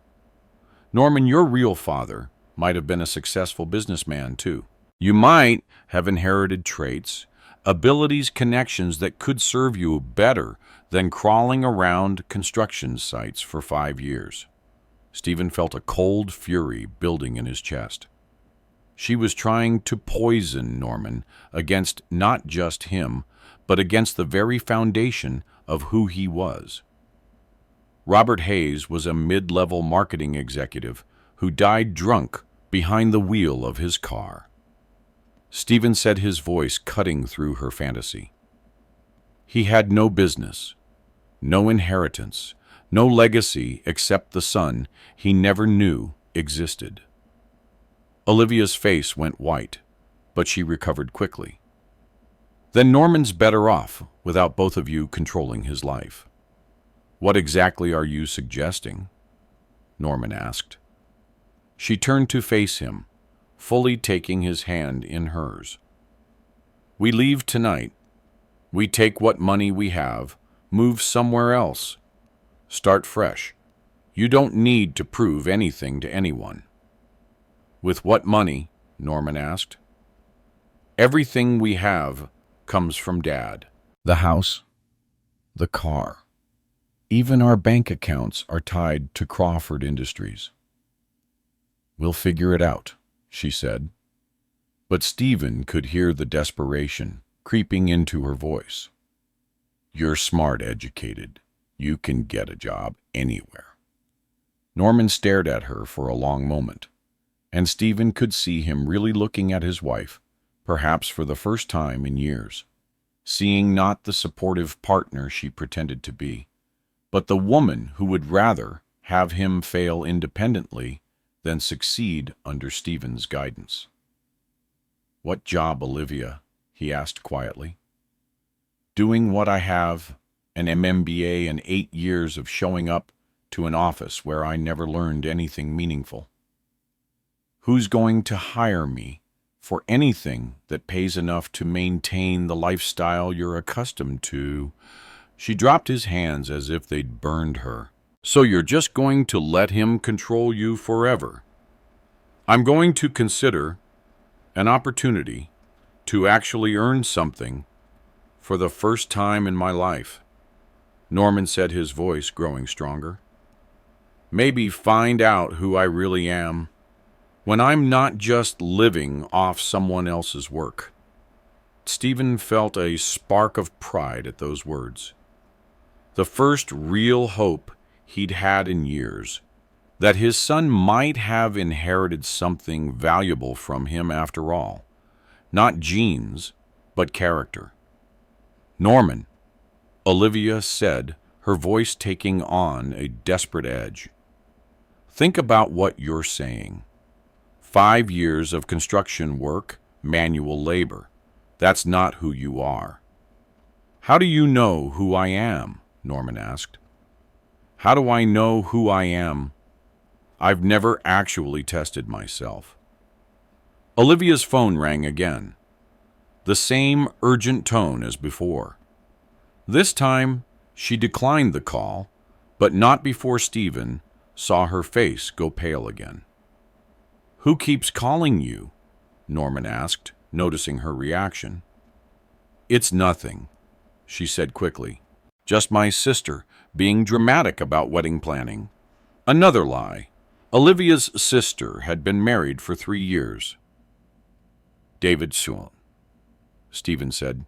Norman, your real father might have been a successful businessman, too. You might have inherited traits, abilities, connections that could serve you better than crawling around construction sites for 5 years. Stephen felt a cold fury building in his chest. She was trying to poison Norman against not just him, but against the very foundation of who he was. Robert Hayes was a mid-level marketing executive who died drunk behind the wheel of his car. Stephen said, his voice cutting through her fantasy. He had no business, no inheritance, no legacy except the son he never knew existed. Olivia's face went white, but she recovered quickly. Then Norman's better off without both of you controlling his life. What exactly are you suggesting? Norman asked. She turned to face him, fully taking his hand in hers. We leave tonight. We take what money we have, move somewhere else. Start fresh. You don't need to prove anything to anyone. With what money? Norman asked. Everything we have comes from Dad. The house, the car, even our bank accounts are tied to Crawford Industries. We'll figure it out, she said. But Stephen could hear the desperation creeping into her voice. You're smart, educated. You can get a job anywhere. Norman stared at her for a long moment, and Stephen could see him really looking at his wife, perhaps for the first time in years, seeing not the supportive partner she pretended to be, but the woman who would rather have him fail independently than succeed under Stephen's guidance. What job, Olivia? He asked quietly. Doing what I have, an MBA and 8 years of showing up to an office where I never learned anything meaningful. Who's going to hire me for anything that pays enough to maintain the lifestyle you're accustomed to? She dropped his hands as if they'd burned her. So you're just going to let him control you forever? I'm going to consider an opportunity to actually earn something for the first time in my life, Norman said, his voice growing stronger. Maybe find out who I really am when I'm not just living off someone else's work. Stephen felt a spark of pride at those words. The first real hope he'd had in years, that his son might have inherited something valuable from him after all. Not genes, but character. Norman, Olivia said, her voice taking on a desperate edge. Think about what you're saying. 5 years of construction work, manual labor. That's not who you are. How do you know who I am? Norman asked. How do I know who I am? I've never actually tested myself. Olivia's phone rang again. The same urgent tone as before. This time, she declined the call, but not before Stephen saw her face go pale again. Who keeps calling you? Norman asked, noticing her reaction. It's nothing, she said quickly. Just my sister being dramatic about wedding planning. Another lie. Olivia's sister had been married for 3 years. David Sewell. Stephen said,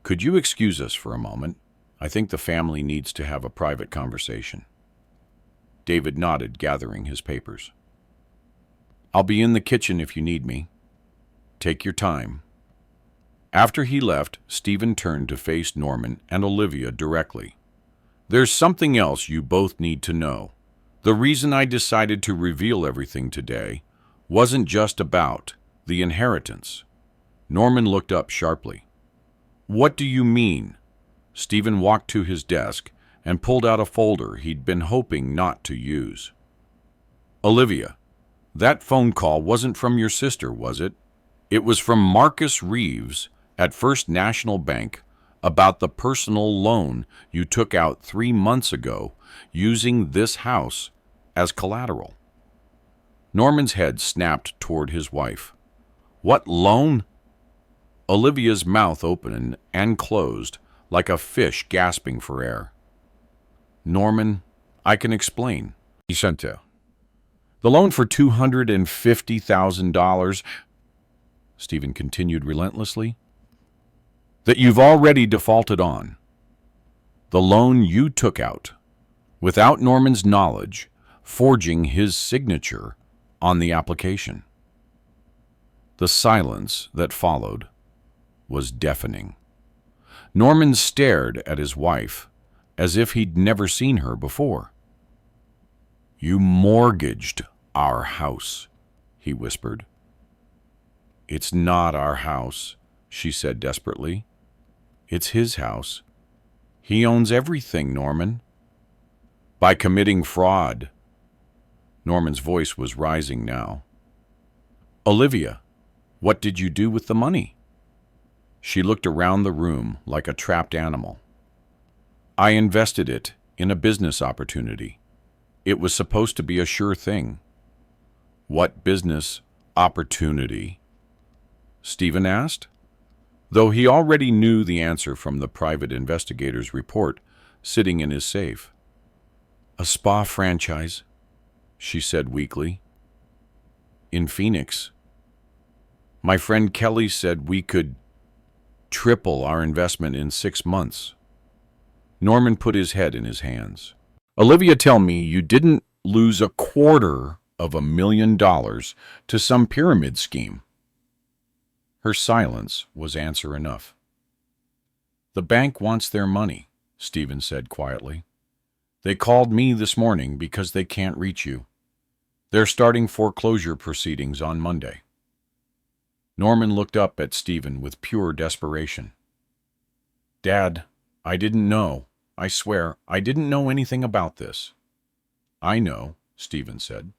Could you excuse us for a moment? I think the family needs to have a private conversation. David nodded, gathering his papers. I'll be in the kitchen if you need me. Take your time. After he left, Stephen turned to face Norman and Olivia directly. There's something else you both need to know. The reason I decided to reveal everything today wasn't just about the inheritance. Norman looked up sharply. What do you mean? Stephen walked to his desk and pulled out a folder he'd been hoping not to use. Olivia, that phone call wasn't from your sister, was it? It was from Marcus Reeves at First National Bank about the personal loan you took out 3 months ago using this house as collateral. Norman's head snapped toward his wife. What loan? Olivia's mouth opened and closed like a fish gasping for air. Norman, I can explain. Vicente. The loan for $250,000, Stephen continued relentlessly, that you've already defaulted on. The loan you took out, without Norman's knowledge, forging his signature on the application. The silence that followed was deafening. Norman stared at his wife as if he'd never seen her before. You mortgaged our house, he whispered. It's not our house, she said desperately. It's his house. He owns everything, Norman. By committing fraud. Norman's voice was rising now. Olivia, what did you do with the money? She looked around the room like a trapped animal. I invested it in a business opportunity. It was supposed to be a sure thing. What business opportunity?" Stephen asked, though he already knew the answer from the private investigator's report sitting in his safe. "A spa franchise," she said weakly. "In Phoenix. My friend Kelly said we could triple our investment in 6 months." Norman put his head in his hands. "Olivia, tell me you didn't lose $250,000 to some pyramid scheme." Her silence was answer enough. "The bank wants their money," Stephen said quietly. "They called me this morning because they can't reach you. They're starting foreclosure proceedings on Monday." Norman looked up at Stephen with pure desperation. "Dad, I didn't know. I swear, I didn't know anything about this." "I know," Stephen said.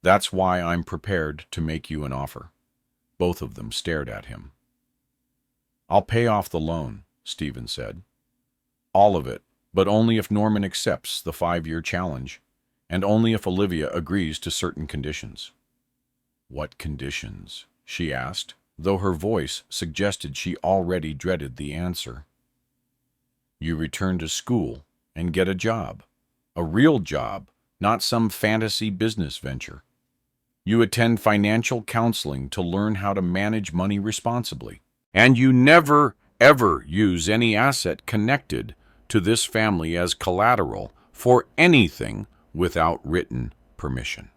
"That's why I'm prepared to make you an offer." Both of them stared at him. "I'll pay off the loan," Stephen said. "All of it, but only if Norman accepts the 5-year challenge, and only if Olivia agrees to certain conditions." "What conditions?" she asked, though her voice suggested she already dreaded the answer. "You return to school and get a job. A real job, not some fantasy business venture. You attend financial counseling to learn how to manage money responsibly. And you never, ever use any asset connected to this family as collateral for anything without written permission."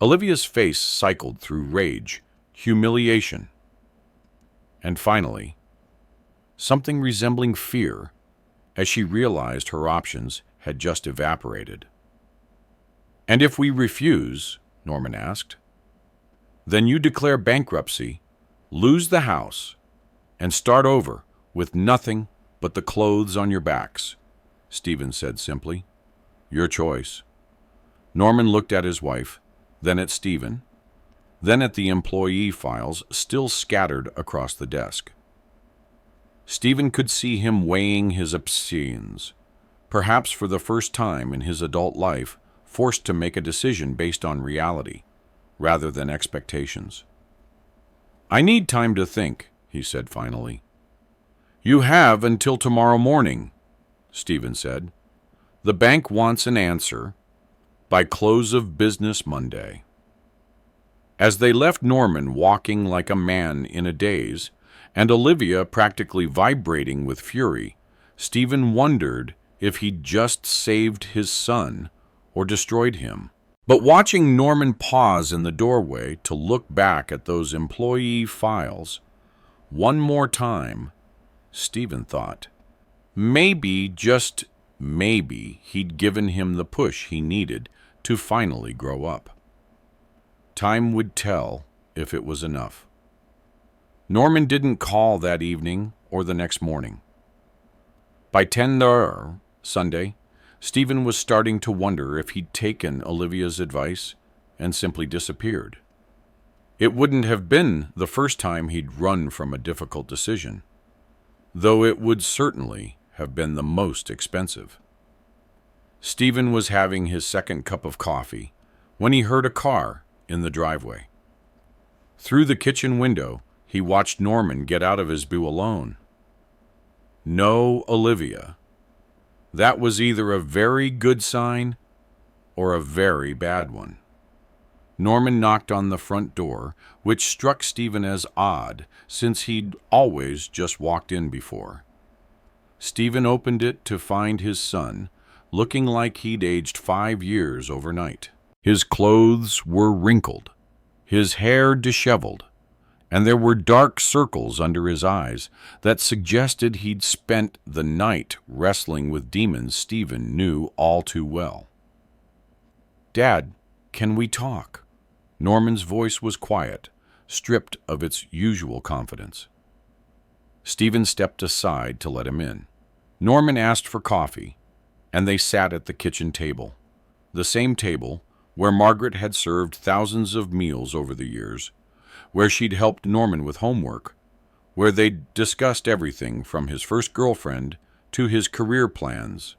Olivia's face cycled through rage, humiliation, and finally, something resembling fear as she realized her options had just evaporated. "And if we refuse," Norman asked, "then you declare bankruptcy, lose the house, and start over with nothing but the clothes on your backs," Stephen said simply. "Your choice." Norman looked at his wife, then at Stephen, then at the employee files still scattered across the desk. Stephen could see him weighing his options, perhaps for the first time in his adult life, forced to make a decision based on reality, rather than expectations. "I need time to think," he said finally. "You have until tomorrow morning," Stephen said. "The bank wants an answer by close of business Monday." As they left Norman walking like a man in a daze, and Olivia practically vibrating with fury, Stephen wondered if he'd just saved his son or destroyed him. But watching Norman pause in the doorway to look back at those employee files one more time, Stephen thought, maybe, just maybe, he'd given him the push he needed to finally grow up. Time would tell if it was enough. Norman didn't call that evening or the next morning. By 10 Sunday, Stephen was starting to wonder if he'd taken Olivia's advice and simply disappeared. It wouldn't have been the first time he'd run from a difficult decision, though it would certainly have been the most expensive. Stephen was having his second cup of coffee when he heard a car in the driveway. Through the kitchen window, he watched Norman get out of his boo alone. No Olivia. That was either a very good sign or a very bad one. Norman knocked on the front door, which struck Stephen as odd, since he'd always just walked in before. Stephen opened it to find his son, looking like he'd aged 5 years overnight. His clothes were wrinkled, his hair disheveled, and there were dark circles under his eyes that suggested he'd spent the night wrestling with demons Stephen knew all too well. "Dad, can we talk?" Norman's voice was quiet, stripped of its usual confidence. Stephen stepped aside to let him in. Norman asked for coffee, and they sat at the kitchen table, the same table where Margaret had served thousands of meals over the years, where she'd helped Norman with homework, where they'd discussed everything from his first girlfriend to his career plans,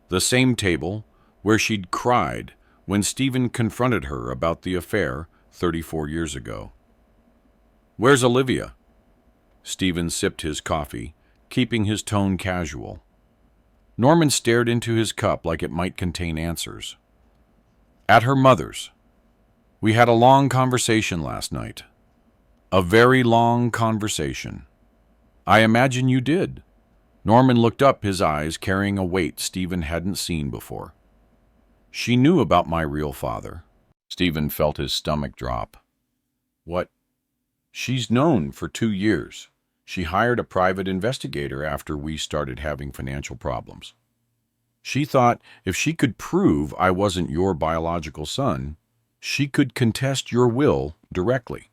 the same table where she'd cried when Stephen confronted her about the affair 34 years ago. Where's Olivia? Stephen sipped his coffee, keeping his tone casual. Norman stared into his cup like it might contain answers. At her mother's. We had a long conversation last night. A very long conversation. I imagine you did. Norman looked up, his eyes carrying a weight Stephen hadn't seen before. She knew about my real father. Stephen felt his stomach drop. What? She's known for 2 years. She hired a private investigator after we started having financial problems. She thought if she could prove I wasn't your biological son, she could contest your will directly,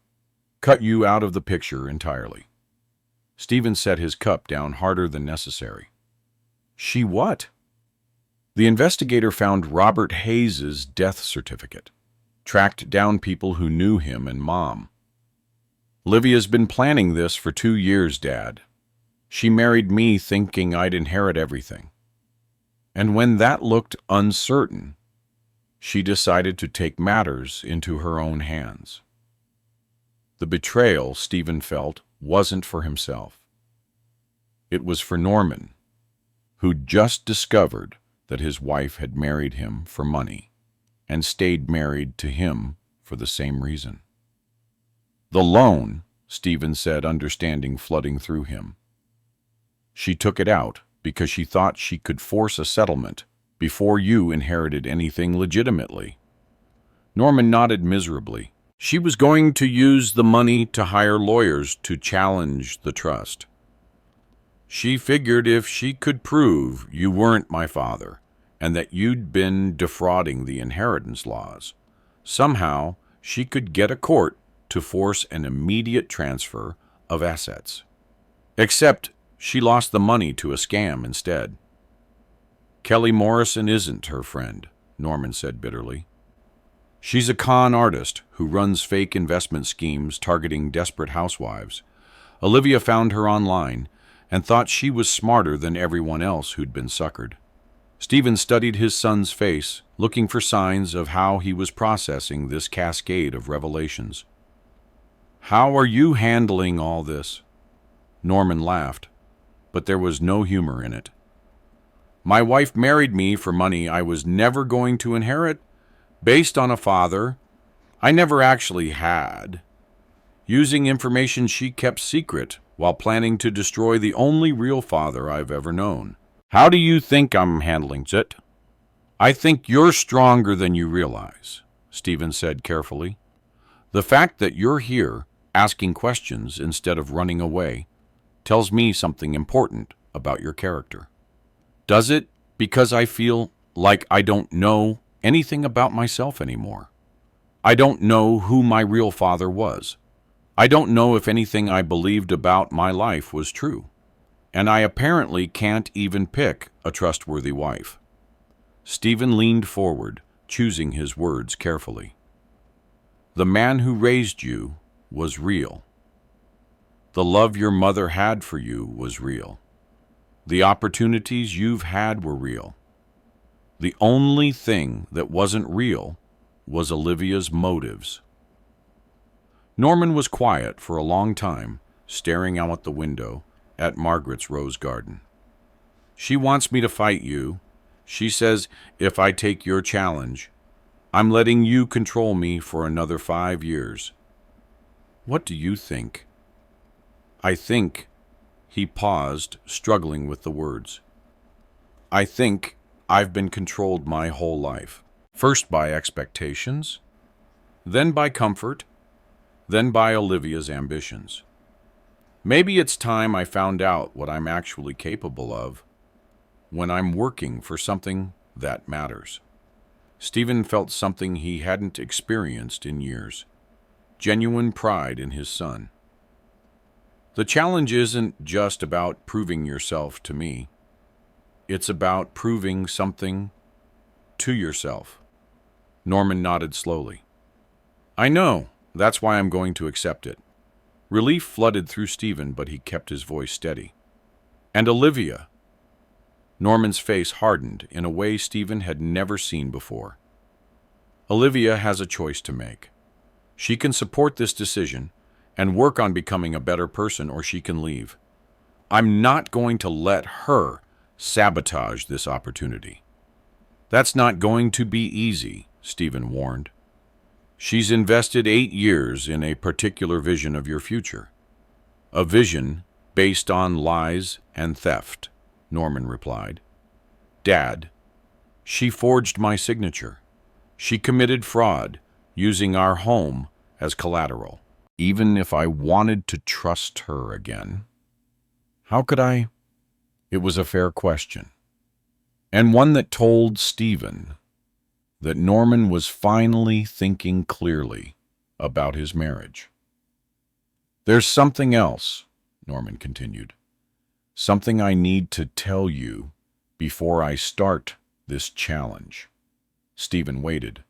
cut you out of the picture entirely. Stephen set his cup down harder than necessary. She what? The investigator found Robert Hayes's death certificate, tracked down people who knew him and Mom. Livia's been planning this for 2 years, Dad. She married me thinking I'd inherit everything. And when that looked uncertain, she decided to take matters into her own hands. The betrayal, Stephen felt, wasn't for himself. It was for Norman, who'd just discovered that his wife had married him for money and stayed married to him for the same reason. The loan, Stephen said, understanding flooding through him. She took it out because she thought she could force a settlement before you inherited anything legitimately. Norman nodded miserably. She was going to use the money to hire lawyers to challenge the trust. She figured if she could prove you weren't my father and that you'd been defrauding the inheritance laws, somehow she could get a court to force an immediate transfer of assets. Except she lost the money to a scam instead. Kelly Morrison isn't her friend, Norman said bitterly. She's a con artist who runs fake investment schemes targeting desperate housewives. Olivia found her online and thought she was smarter than everyone else who'd been suckered. Stephen studied his son's face, looking for signs of how he was processing this cascade of revelations. How are you handling all this? Norman laughed, but there was no humor in it. My wife married me for money I was never going to inherit, based on a father I never actually had, using information she kept secret while planning to destroy the only real father I've ever known. How do you think I'm handling it? I think you're stronger than you realize, Stephen said carefully. The fact that you're here, asking questions instead of running away, tells me something important about your character. Does it because I feel like I don't know anything about myself anymore? I don't know who my real father was. I don't know if anything I believed about my life was true. And I apparently can't even pick a trustworthy wife. Stephen leaned forward, choosing his words carefully. The man who raised you was real. The love your mother had for you was real. The opportunities you've had were real. The only thing that wasn't real was Olivia's motives. Norman was quiet for a long time, staring out the window at Margaret's rose garden. She wants me to fight you. She says if I take your challenge, I'm letting you control me for another 5 years. What do you think? I think, he paused, struggling with the words. I think I've been controlled my whole life. First by expectations, then by comfort, then by Olivia's ambitions. Maybe it's time I found out what I'm actually capable of when I'm working for something that matters. Stephen felt something he hadn't experienced in years, genuine pride in his son. The challenge isn't just about proving yourself to me. It's about proving something to yourself. Norman nodded slowly. I know. That's why I'm going to accept it. Relief flooded through Stephen, but he kept his voice steady. And Olivia. Norman's face hardened in a way Stephen had never seen before. Olivia has a choice to make. She can support this decision and work on becoming a better person, or she can leave. I'm not going to let her sabotage this opportunity. That's not going to be easy, Stephen warned. She's invested 8 years in a particular vision of your future. A vision based on lies and theft, Norman replied. Dad, she forged my signature. She committed fraud, using our home as collateral. Even if I wanted to trust her again, how could I? It was a fair question, and one that told Stephen that Norman was finally thinking clearly about his marriage. There's something else, Norman continued. Something I need to tell you before I start this challenge. Stephen waited.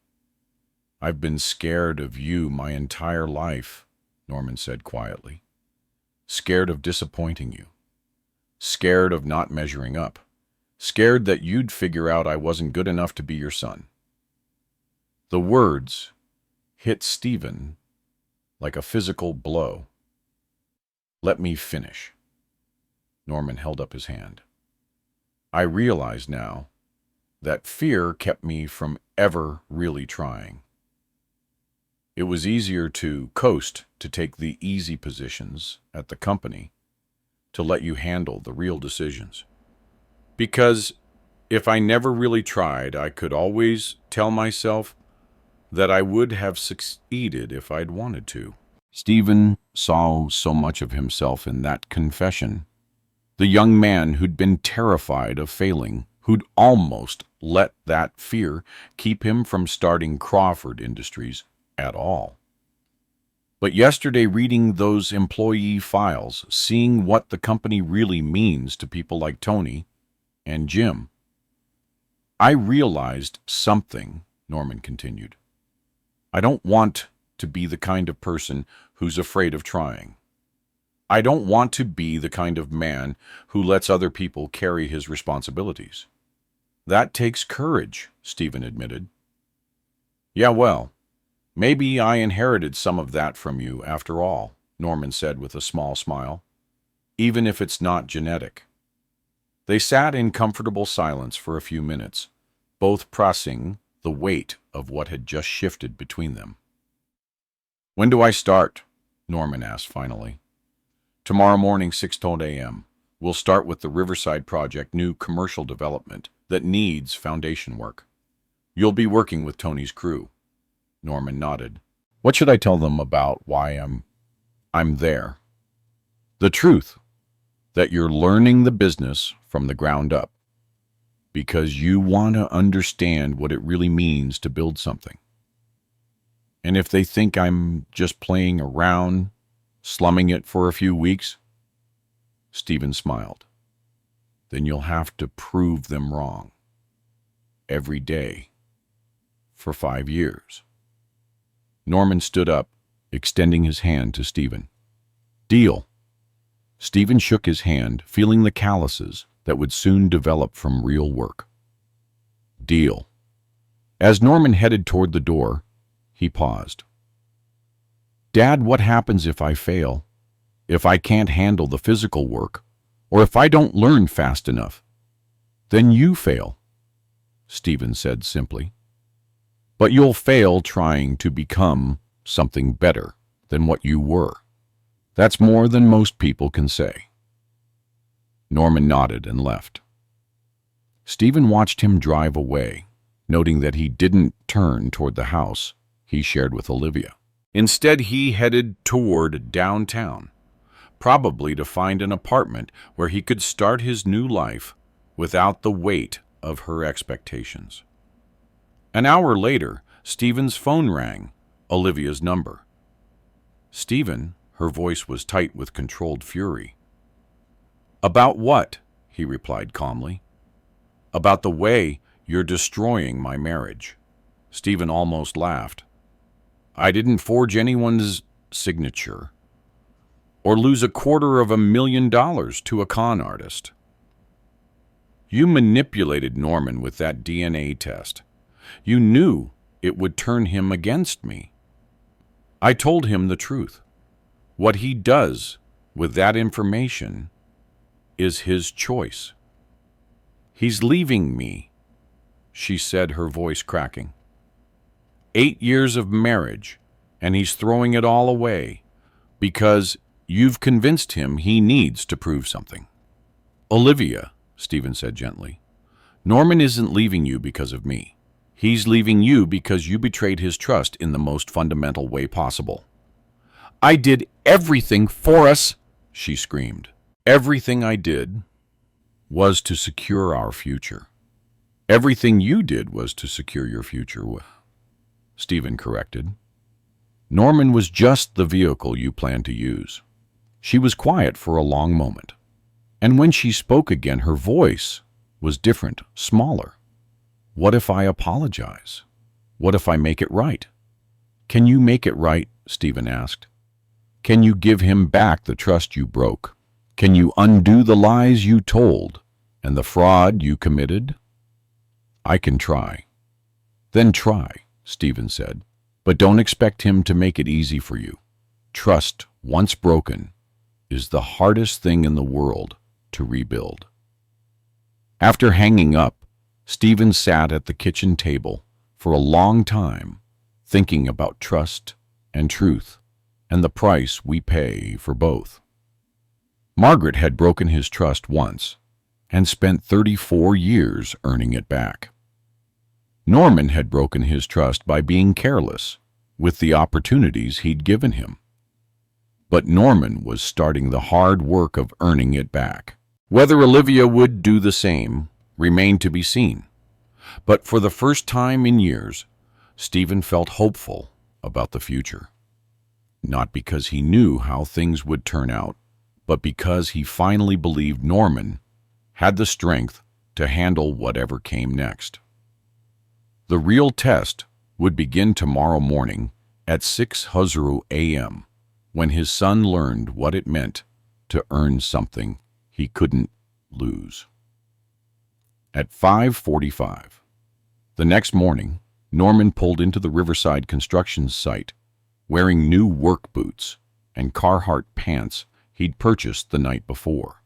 I've been scared of you my entire life, Norman said quietly. Scared of disappointing you. Scared of not measuring up. Scared that you'd figure out I wasn't good enough to be your son. The words hit Stephen like a physical blow. Let me finish. Norman held up his hand. I realize now that fear kept me from ever really trying. It was easier to coast, to take the easy positions at the company, to let you handle the real decisions. Because if I never really tried, I could always tell myself that I would have succeeded if I'd wanted to. Stephen saw so much of himself in that confession. The young man who'd been terrified of failing, who'd almost let that fear keep him from starting Crawford Industries at all. But yesterday, reading those employee files, seeing what the company really means to people like Tony and Jim, I realized something, Norman continued. I don't want to be the kind of person who's afraid of trying. I don't want to be the kind of man who lets other people carry his responsibilities. That takes courage, Stephen admitted. Yeah, well, maybe I inherited some of that from you after all, Norman said with a small smile, even if it's not genetic. They sat in comfortable silence for a few minutes, both pressing the weight of what had just shifted between them. When do I start? Norman asked finally. Tomorrow morning, 6:10 a.m. We'll start with the Riverside Project, new commercial development that needs foundation work. You'll be working with Tony's crew. Norman nodded. What should I tell them about why I'm there? The truth, that you're learning the business from the ground up, because you want to understand what it really means to build something. And if they think I'm just playing around, slumming it for a few weeks, Stephen smiled. Then you'll have to prove them wrong. Every day. For 5 years. Norman stood up, extending his hand to Stephen. Deal. Stephen shook his hand, feeling the calluses that would soon develop from real work. Deal. As Norman headed toward the door, he paused. Dad, what happens if I fail? If I can't handle the physical work? Or if I don't learn fast enough? Then you fail, Stephen said simply. But you'll fail trying to become something better than what you were. That's more than most people can say. Norman nodded and left. Stephen watched him drive away, noting that he didn't turn toward the house he shared with Olivia. Instead, he headed toward downtown, probably to find an apartment where he could start his new life without the weight of her expectations. An hour later, Stephen's phone rang, Olivia's number. Stephen, her voice was tight with controlled fury. About what? He replied calmly. About the way you're destroying my marriage. Stephen almost laughed. I didn't forge anyone's signature or lose $250,000 to a con artist. You manipulated Norman with that DNA test. You knew it would turn him against me. I told him the truth. What he does with that information is his choice. He's leaving me, she said, her voice cracking. 8 years of marriage, and he's throwing it all away because you've convinced him he needs to prove something. Olivia, Stephen said gently, Norman isn't leaving you because of me. He's leaving you because you betrayed his trust in the most fundamental way possible. I did everything for us, she screamed. Everything I did was to secure our future. Everything you did was to secure your future, Stephen corrected. Norman was just the vehicle you planned to use. She was quiet for a long moment, and when she spoke again, her voice was different, smaller. What if I apologize? What if I make it right? Can you make it right? Stephen asked. Can you give him back the trust you broke? Can you undo the lies you told and the fraud you committed? I can try. Then try, Stephen said, but don't expect him to make it easy for you. Trust, once broken, is the hardest thing in the world to rebuild. After hanging up, Stephen sat at the kitchen table for a long time, thinking about trust and truth and the price we pay for both. Margaret had broken his trust once and spent 34 years earning it back. Norman had broken his trust by being careless with the opportunities he'd given him. But Norman was starting the hard work of earning it back. Whether Olivia would do the same remained to be seen. But for the first time in years, Stephen felt hopeful about the future. Not because he knew how things would turn out, but because he finally believed Norman had the strength to handle whatever came next. The real test would begin tomorrow morning at 6:00 a.m., when his son learned what it meant to earn something he couldn't lose. At 5:45, the next morning, Norman pulled into the Riverside construction site, wearing new work boots and Carhartt pants he'd purchased the night before.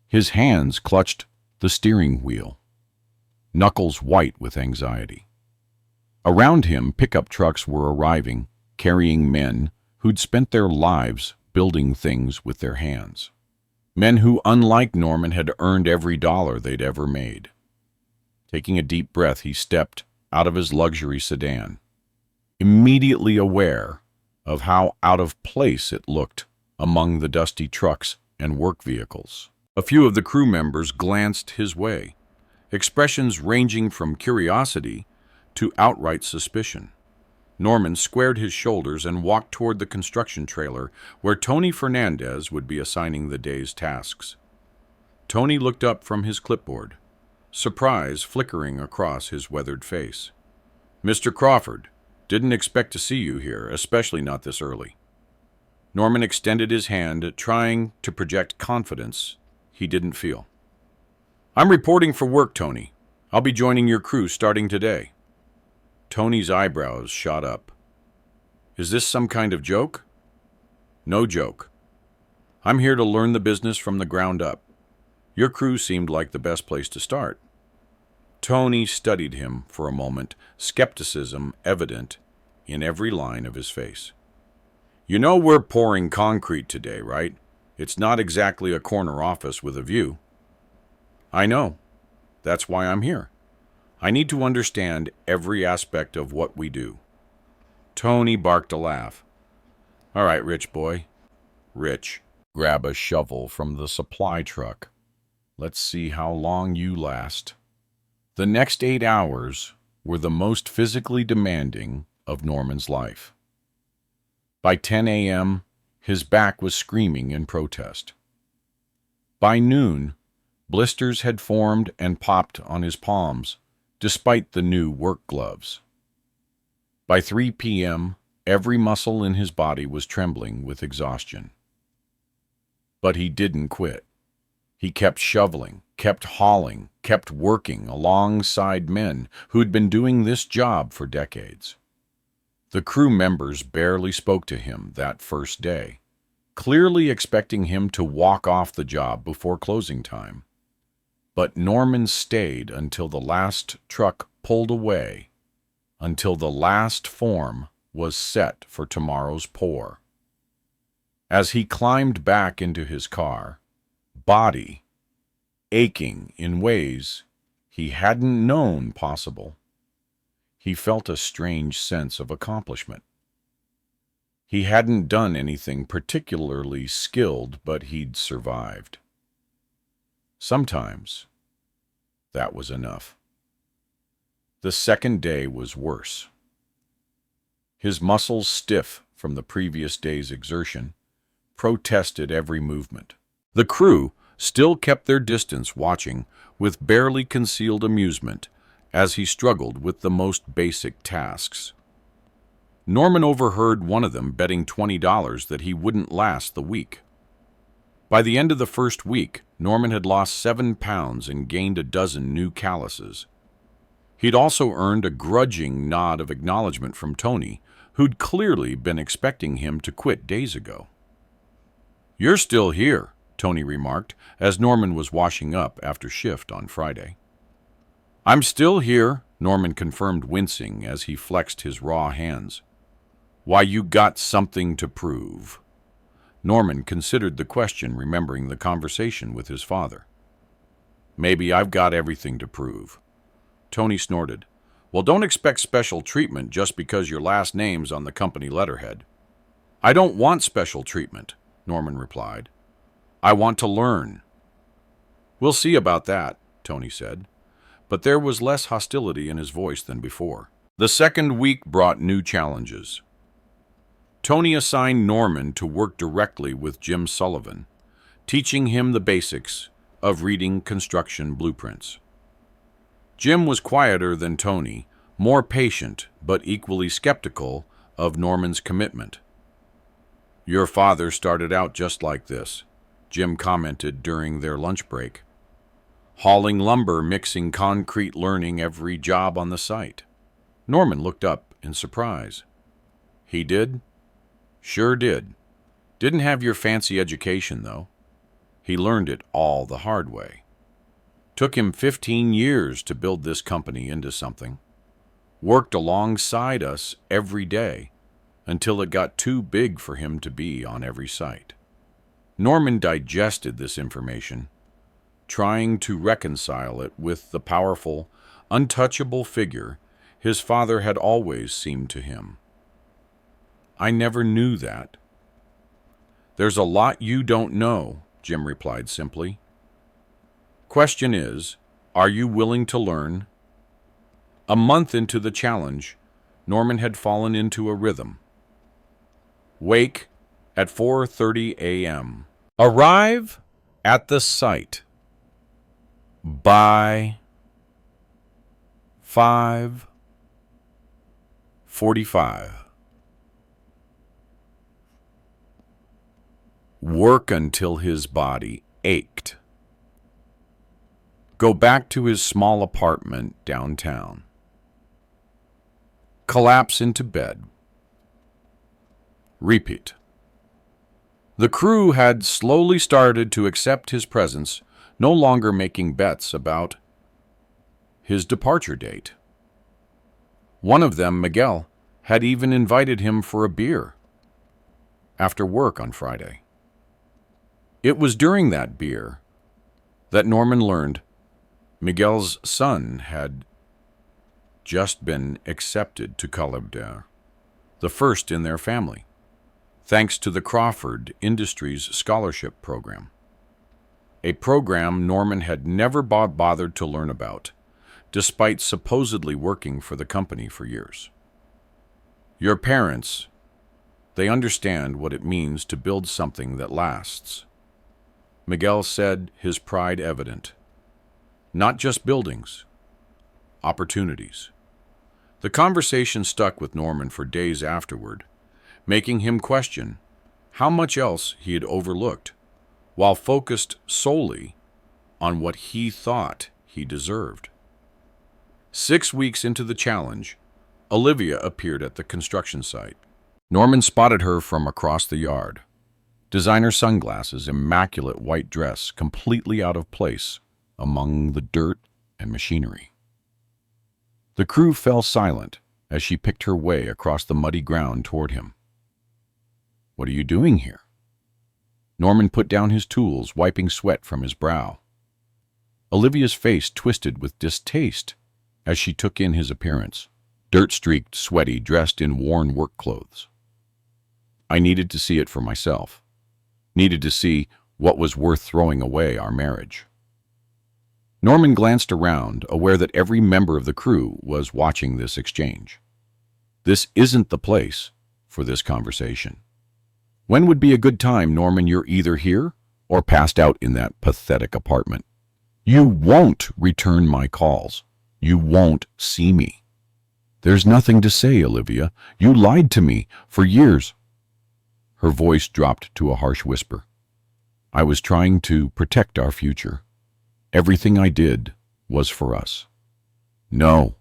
His hands clutched the steering wheel, knuckles white with anxiety. Around him, pickup trucks were arriving, carrying men who'd spent their lives building things with their hands. Men who, unlike Norman, had earned every dollar they'd ever made. Taking a deep breath, he stepped out of his luxury sedan, immediately aware of how out of place it looked among the dusty trucks and work vehicles. A few of the crew members glanced his way, expressions ranging from curiosity to outright suspicion. Norman squared his shoulders and walked toward the construction trailer where Tony Fernandez would be assigning the day's tasks. Tony looked up from his clipboard, surprise flickering across his weathered face. "Mr. Crawford, didn't expect to see you here, especially not this early." Norman extended his hand, trying to project confidence he didn't feel. "I'm reporting for work, Tony. I'll be joining your crew starting today." Tony's eyebrows shot up. "Is this some kind of joke?" "No joke. I'm here to learn the business from the ground up. Your crew seemed like the best place to start." Tony studied him for a moment, skepticism evident in every line of his face. "You know we're pouring concrete today, right? It's not exactly a corner office with a view." "I know. That's why I'm here. I need to understand every aspect of what we do." Tony barked a laugh. "All right, rich boy. Rich, grab a shovel from the supply truck. Let's see how long you last." The next 8 hours were the most physically demanding of Norman's life. By 10 a.m., his back was screaming in protest. By noon, blisters had formed and popped on his palms, despite the new work gloves. By 3 p.m., every muscle in his body was trembling with exhaustion. But he didn't quit. He kept shoveling, kept hauling, kept working alongside men who'd been doing this job for decades. The crew members barely spoke to him that first day, clearly expecting him to walk off the job before closing time. But Norman stayed until the last truck pulled away, until the last form was set for tomorrow's pour. As he climbed back into his car, body aching in ways he hadn't known possible, he felt a strange sense of accomplishment. He hadn't done anything particularly skilled, but he'd survived. Sometimes that was enough. The second day was worse. His muscles, stiff from the previous day's exertion, protested every movement. The crew still kept their distance, watching with barely concealed amusement as he struggled with the most basic tasks. Norman overheard one of them betting $20 that he wouldn't last the week. By the end of the first week, Norman had lost 7 pounds and gained a dozen new calluses. He'd also earned a grudging nod of acknowledgement from Tony, who'd clearly been expecting him to quit days ago. "You're still here," Tony remarked as Norman was washing up after shift on Friday. "I'm still here," Norman confirmed, wincing as he flexed his raw hands. "Why, you got something to prove." Norman considered the question, remembering the conversation with his father. "Maybe I've got everything to prove." Tony snorted. "Well, don't expect special treatment just because your last name's on the company letterhead." "I don't want special treatment," Norman replied. "I want to learn." "We'll see about that," Tony said, but there was less hostility in his voice than before. The second week brought new challenges. Tony assigned Norman to work directly with Jim Sullivan, teaching him the basics of reading construction blueprints. Jim was quieter than Tony, more patient, but equally skeptical of Norman's commitment. "Your father started out just like this," Jim commented during their lunch break. "Hauling lumber, mixing concrete, learning every job on the site." Norman looked up in surprise. "He did?" "Sure did. Didn't have your fancy education, though. He learned it all the hard way. Took him 15 years to build this company into something. Worked alongside us every day until it got too big for him to be on every site." Norman digested this information, trying to reconcile it with the powerful, untouchable figure his father had always seemed to him. "I never knew that." "There's a lot you don't know," Jim replied simply. "Question is, are you willing to learn?" A month into the challenge, Norman had fallen into a rhythm. Wake at 4:30 a.m. Arrive at the site by 5:45. Work until his body ached. Go back to his small apartment downtown. Collapse into bed. Repeat. The crew had slowly started to accept his presence, no longer making bets about his departure date. One of them, Miguel, had even invited him for a beer after work on Friday. It was during that beer that Norman learned Miguel's son had just been accepted to Calabria, the first in their family, thanks to the Crawford Industries Scholarship Program, a program Norman had never bothered to learn about, despite supposedly working for the company for years. Your parents, they understand what it means to build something that lasts, Miguel said, his pride evident. Not just buildings, opportunities. The conversation stuck with Norman for days afterward, making him question how much else he had overlooked, while focused solely on what he thought he deserved. 6 weeks into the challenge, Olivia appeared at the construction site. Norman spotted her from across the yard. Designer sunglasses, immaculate white dress, completely out of place among the dirt and machinery. The crew fell silent as she picked her way across the muddy ground toward him. "What are you doing here?" Norman put down his tools, wiping sweat from his brow. Olivia's face twisted with distaste as she took in his appearance, dirt-streaked, sweaty, dressed in worn work clothes. "I needed to see it for myself. Needed to see what was worth throwing away our marriage." Norman glanced around, aware that every member of the crew was watching this exchange. This isn't the place for this conversation. "When would be a good time, Norman? You're either here or passed out in that pathetic apartment. You won't return my calls. You won't see me." "There's nothing to say, Olivia. You lied to me for years." Her voice dropped to a harsh whisper. "I was trying to protect our future. Everything I did was for us." "No,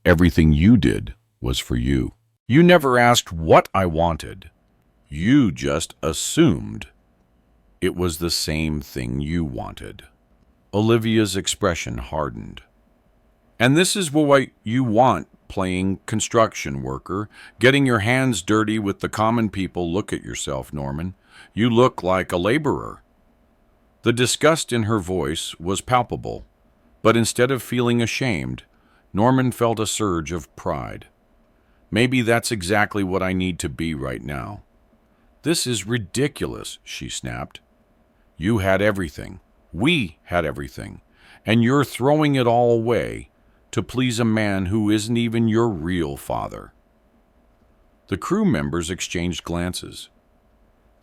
everything you did was for you. You never asked what I wanted. You just assumed it was the same thing you wanted." Olivia's expression hardened. "And this is what you want, playing construction worker, getting your hands dirty with the common people. Look at yourself, Norman. You look like a laborer." The disgust in her voice was palpable, but instead of feeling ashamed, Norman felt a surge of pride. "Maybe that's exactly what I need to be right now." "This is ridiculous," she snapped. "You had everything. We had everything. And you're throwing it all away to please a man who isn't even your real father." The crew members exchanged glances.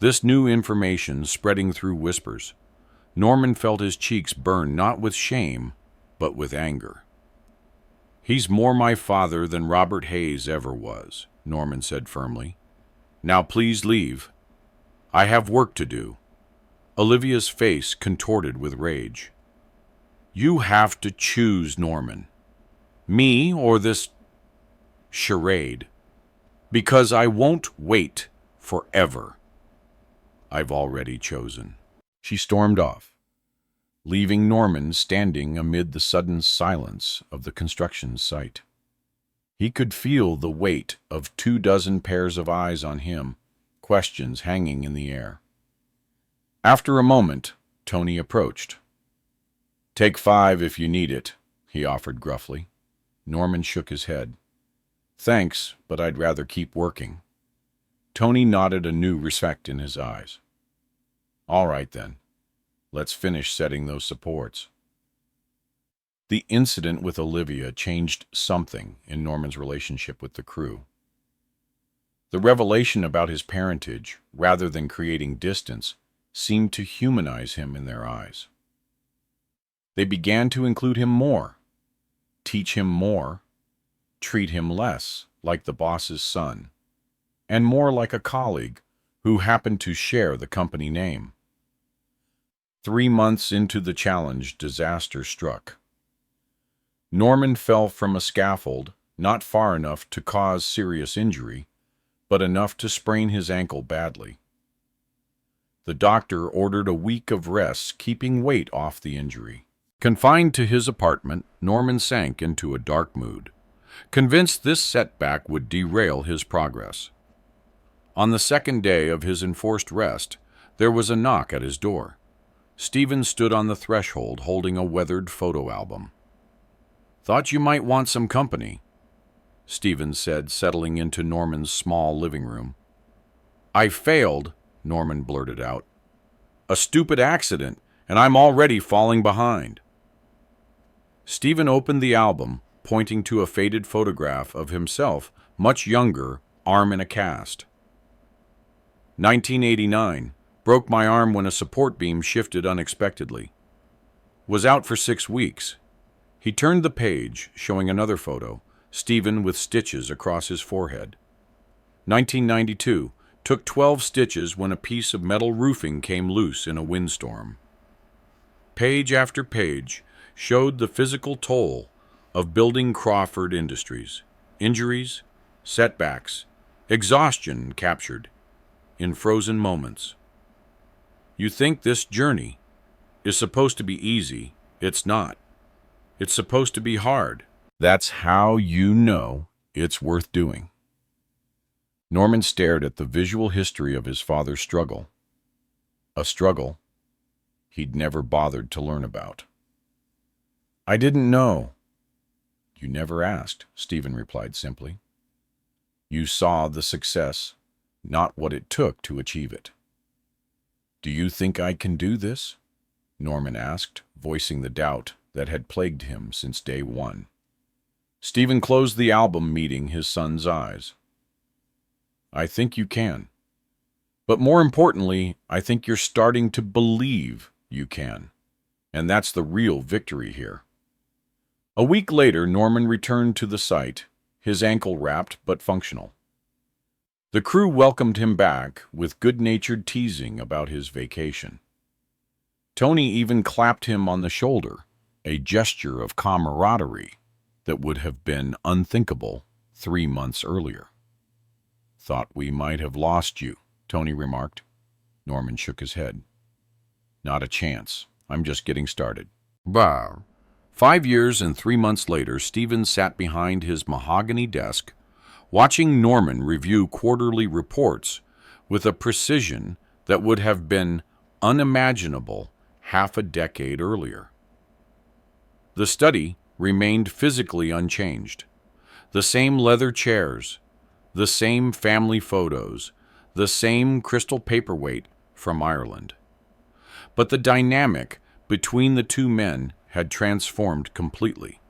This new information spreading through whispers. Norman felt his cheeks burn not with shame, but with anger. "He's more my father than Robert Hayes ever was," Norman said firmly. "Now please leave. I have work to do." Olivia's face contorted with rage. "You have to choose, Norman. Me or this charade. Because I won't wait forever. I've already chosen." She stormed off, leaving Norman standing amid the sudden silence of the construction site. He could feel the weight of 24 pairs of eyes on him, questions hanging in the air. After a moment, Tony approached. "Take 5 if you need it," he offered gruffly. Norman shook his head. "Thanks, but I'd rather keep working." Tony nodded, a new respect in his eyes. "All right then. Let's finish setting those supports." The incident with Olivia changed something in Norman's relationship with the crew. The revelation about his parentage, rather than creating distance, seemed to humanize him in their eyes. They began to include him more, teach him more, treat him less like the boss's son, and more like a colleague who happened to share the company name. 3 months into the challenge, disaster struck. Norman fell from a scaffold, not far enough to cause serious injury, but enough to sprain his ankle badly. The doctor ordered a week of rest, keeping weight off the injury. Confined to his apartment, Norman sank into a dark mood, convinced this setback would derail his progress. On the second day of his enforced rest, there was a knock at his door. Stephen stood on the threshold holding a weathered photo album. "Thought you might want some company," Stephen said, settling into Norman's small living room. "I failed," Norman blurted out. "A stupid accident, and I'm already falling behind." Stephen opened the album, pointing to a faded photograph of himself, much younger, arm in a cast. 1989. Broke my arm when a support beam shifted unexpectedly. Was out for 6 weeks. He turned the page, showing another photo, Stephen with stitches across his forehead. 1992. Took 12 stitches when a piece of metal roofing came loose in a windstorm. Page after page showed the physical toll of building Crawford Industries. Injuries, setbacks, exhaustion captured in frozen moments. You think this journey is supposed to be easy. It's not. It's supposed to be hard. That's how you know it's worth doing. Norman stared at the visual history of his father's struggle. A struggle he'd never bothered to learn about. I didn't know. You never asked, Stephen replied simply. You saw the success, not what it took to achieve it. Do you think I can do this? Norman asked, voicing the doubt that had plagued him since day one. Stephen closed the album, meeting his son's eyes. I think you can. But more importantly, I think you're starting to believe you can. And that's the real victory here. A week later, Norman returned to the site, his ankle wrapped but functional. The crew welcomed him back with good-natured teasing about his vacation. Tony even clapped him on the shoulder, a gesture of camaraderie that would have been unthinkable 3 months earlier. Thought we might have lost you, Tony remarked. Norman shook his head. Not a chance. I'm just getting started. Bah. 5 years and 3 months later, Stephen sat behind his mahogany desk, watching Norman review quarterly reports with a precision that would have been unimaginable half a decade earlier. The study remained physically unchanged. The same leather chairs, the same family photos, the same crystal paperweight from Ireland. But the dynamic between the two men had transformed completely.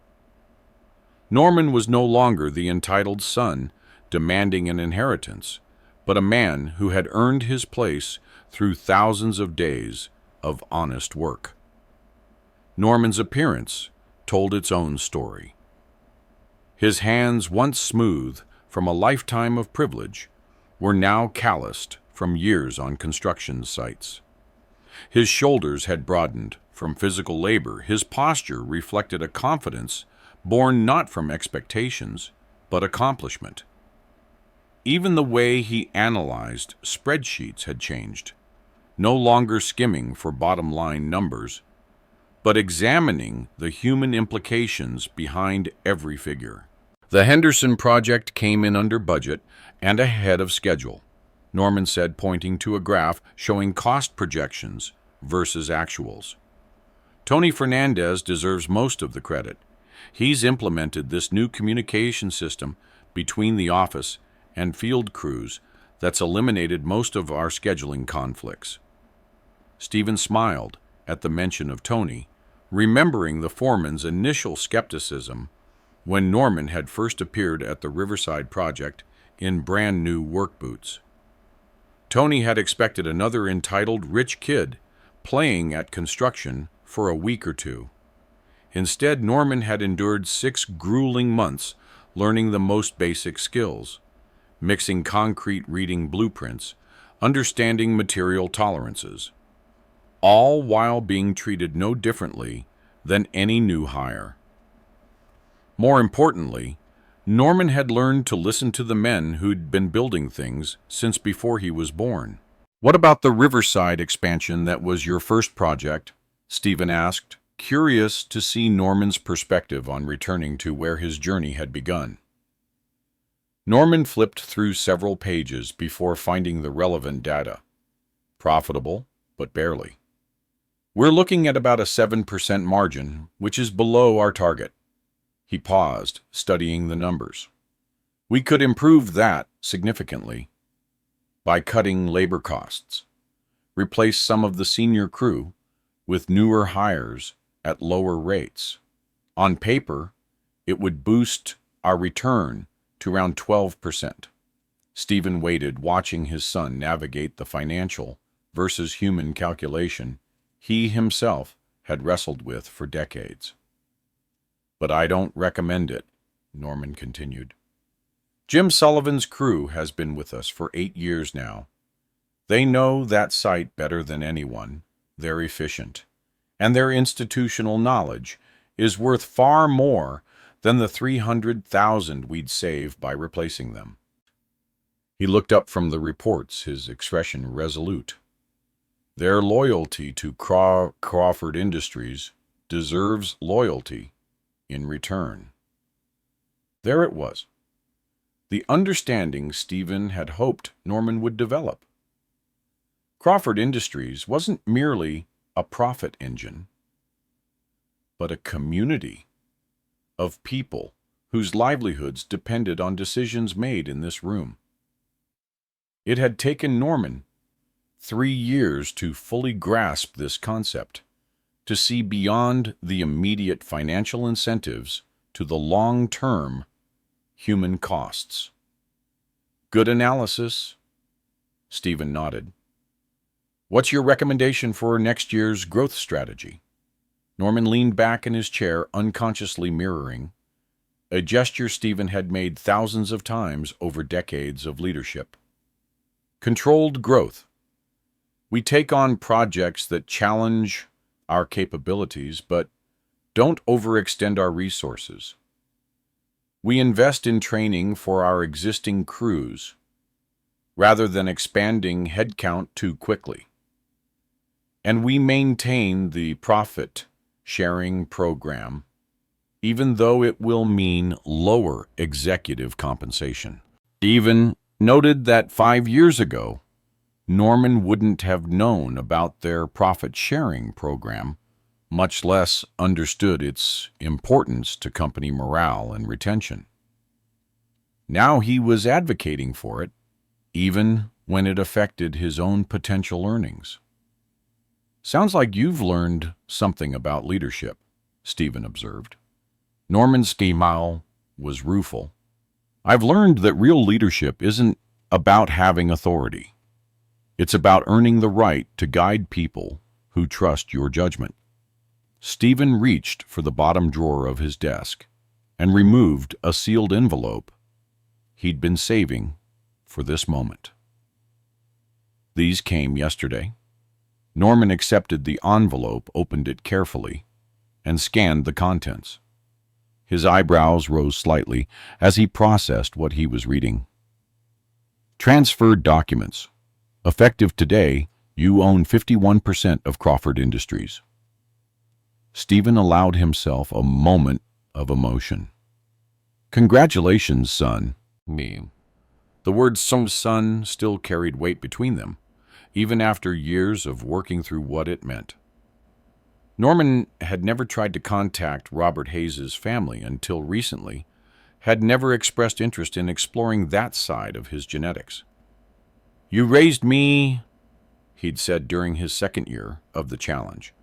Norman was no longer the entitled son demanding an inheritance, but a man who had earned his place through thousands of days of honest work. Norman's appearance told its own story. His hands, once smooth from a lifetime of privilege, were now calloused from years on construction sites. His shoulders had broadened from physical labor. His posture reflected a confidence born not from expectations, but accomplishment. Even the way he analyzed spreadsheets had changed, no longer skimming for bottom-line numbers, but examining the human implications behind every figure. The Henderson project came in under budget and ahead of schedule, Norman said, pointing to a graph showing cost projections versus actuals. Tony Fernandez deserves most of the credit. He's implemented this new communication system between the office and field crews that's eliminated most of our scheduling conflicts. Stephen smiled at the mention of Tony, remembering the foreman's initial skepticism when Norman had first appeared at the Riverside project in brand new work boots. Tony had expected another entitled rich kid playing at construction for a week or two. Instead, Norman had endured 6 grueling months learning the most basic skills, mixing concrete, reading blueprints, understanding material tolerances, all while being treated no differently than any new hire. More importantly, Norman had learned to listen to the men who'd been building things since before he was born. What about the Riverside expansion that was your first project? Stephen asked, curious to see Norman's perspective on returning to where his journey had begun. Norman flipped through several pages before finding the relevant data. Profitable, but barely. We're looking at about a 7% margin, which is below our target. He paused, studying the numbers. We could improve that significantly by cutting labor costs, replace some of the senior crew with newer hires at lower rates. On paper, it would boost our return to around 12%. Stephen waited, watching his son navigate the financial versus human calculation he himself had wrestled with for decades. But I don't recommend it, Norman continued. Jim Sullivan's crew has been with us for 8 years now. They know that site better than anyone. They're efficient, and their institutional knowledge is worth far more than the 300,000 we'd save by replacing them. He looked up from the reports, his expression resolute. Their loyalty to Crawford Industries deserves loyalty in return. There it was, the understanding Stephen had hoped Norman would develop. Crawford Industries wasn't merely a profit engine, but a community of people whose livelihoods depended on decisions made in this room. It had taken Norman 3 years to fully grasp this concept, to see beyond the immediate financial incentives to the long-term human costs. Good analysis? Stephen nodded. What's your recommendation for next year's growth strategy? Norman leaned back in his chair, unconsciously mirroring a gesture Stephen had made thousands of times over decades of leadership. Controlled growth. We take on projects that challenge our capabilities, but don't overextend our resources. We invest in training for our existing crews, rather than expanding headcount too quickly. And we maintain the profit-sharing program, even though it will mean lower executive compensation. Stephen noted that 5 years ago, Norman wouldn't have known about their profit-sharing program, much less understood its importance to company morale and retention. Now he was advocating for it, even when it affected his own potential earnings. Sounds like you've learned something about leadership, Stephen observed. Norman's smile was rueful. I've learned that real leadership isn't about having authority. It's about earning the right to guide people who trust your judgment. Stephen reached for the bottom drawer of his desk and removed a sealed envelope he'd been saving for this moment. These came yesterday. Norman accepted the envelope, opened it carefully, and scanned the contents. His eyebrows rose slightly as he processed what he was reading. Transferred documents. Effective today, you own 51% of Crawford Industries. Stephen allowed himself a moment of emotion. Congratulations, son. Me. The word son still carried weight between them, even after years of working through what it meant. Norman had never tried to contact Robert Hayes's family until recently, had never expressed interest in exploring that side of his genetics. You raised me, he'd said during his second year of the challenge.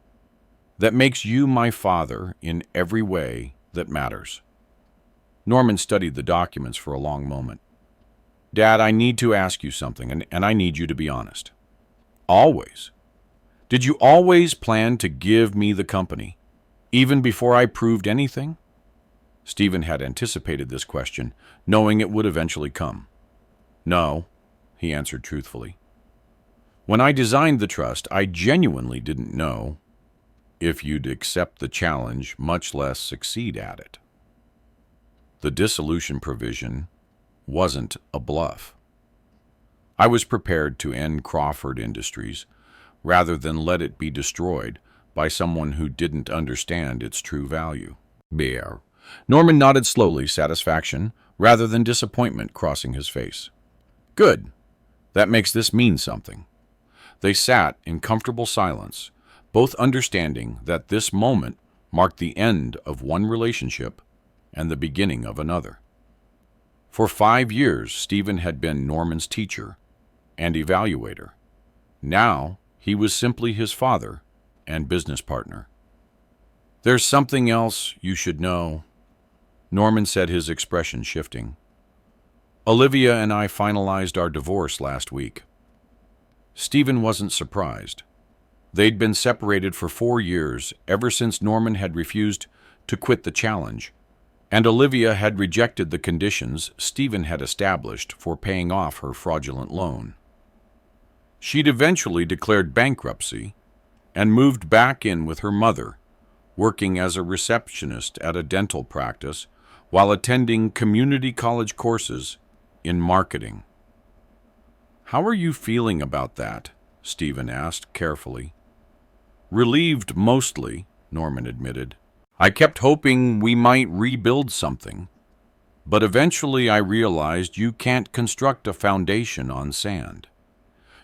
That makes you my father in every way that matters. Norman studied the documents for a long moment. Dad, I need to ask you something, and I need you to be honest. Always. Did you always plan to give me the company, even before I proved anything? Stephen had anticipated this question, knowing it would eventually come. No, he answered truthfully. When I designed the trust, I genuinely didn't know if you'd accept the challenge, much less succeed at it. The dissolution provision wasn't a bluff. I was prepared to end Crawford Industries rather than let it be destroyed by someone who didn't understand its true value. Bear. Norman nodded slowly, satisfaction rather than disappointment crossing his face. Good. That makes this mean something. They sat in comfortable silence, both understanding that this moment marked the end of one relationship and the beginning of another. For 5 years, Stephen had been Norman's teacher and evaluator. Now, he was simply his father and business partner. There's something else you should know, Norman said, his expression shifting. Olivia and I finalized our divorce last week. Stephen wasn't surprised. They'd been separated for 4 years, ever since Norman had refused to quit the challenge, and Olivia had rejected the conditions Stephen had established for paying off her fraudulent loan. She'd eventually declared bankruptcy and moved back in with her mother, working as a receptionist at a dental practice while attending community college courses in marketing. "How are you feeling about that?" Stephen asked carefully. "Relieved mostly," Norman admitted. "I kept hoping we might rebuild something, but eventually I realized you can't construct a foundation on sand.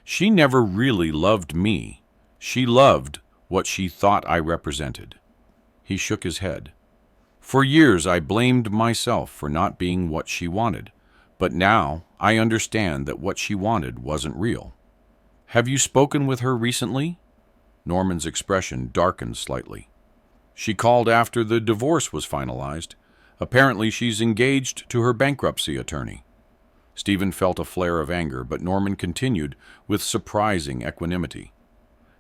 She never really loved me. She loved what she thought I represented." He shook his head. "For years I blamed myself for not being what she wanted, but now I understand that what she wanted wasn't real." "Have you spoken with her recently?" Norman's expression darkened slightly. "She called after the divorce was finalized. Apparently she's engaged to her bankruptcy attorney." Stephen felt a flare of anger, but Norman continued with surprising equanimity.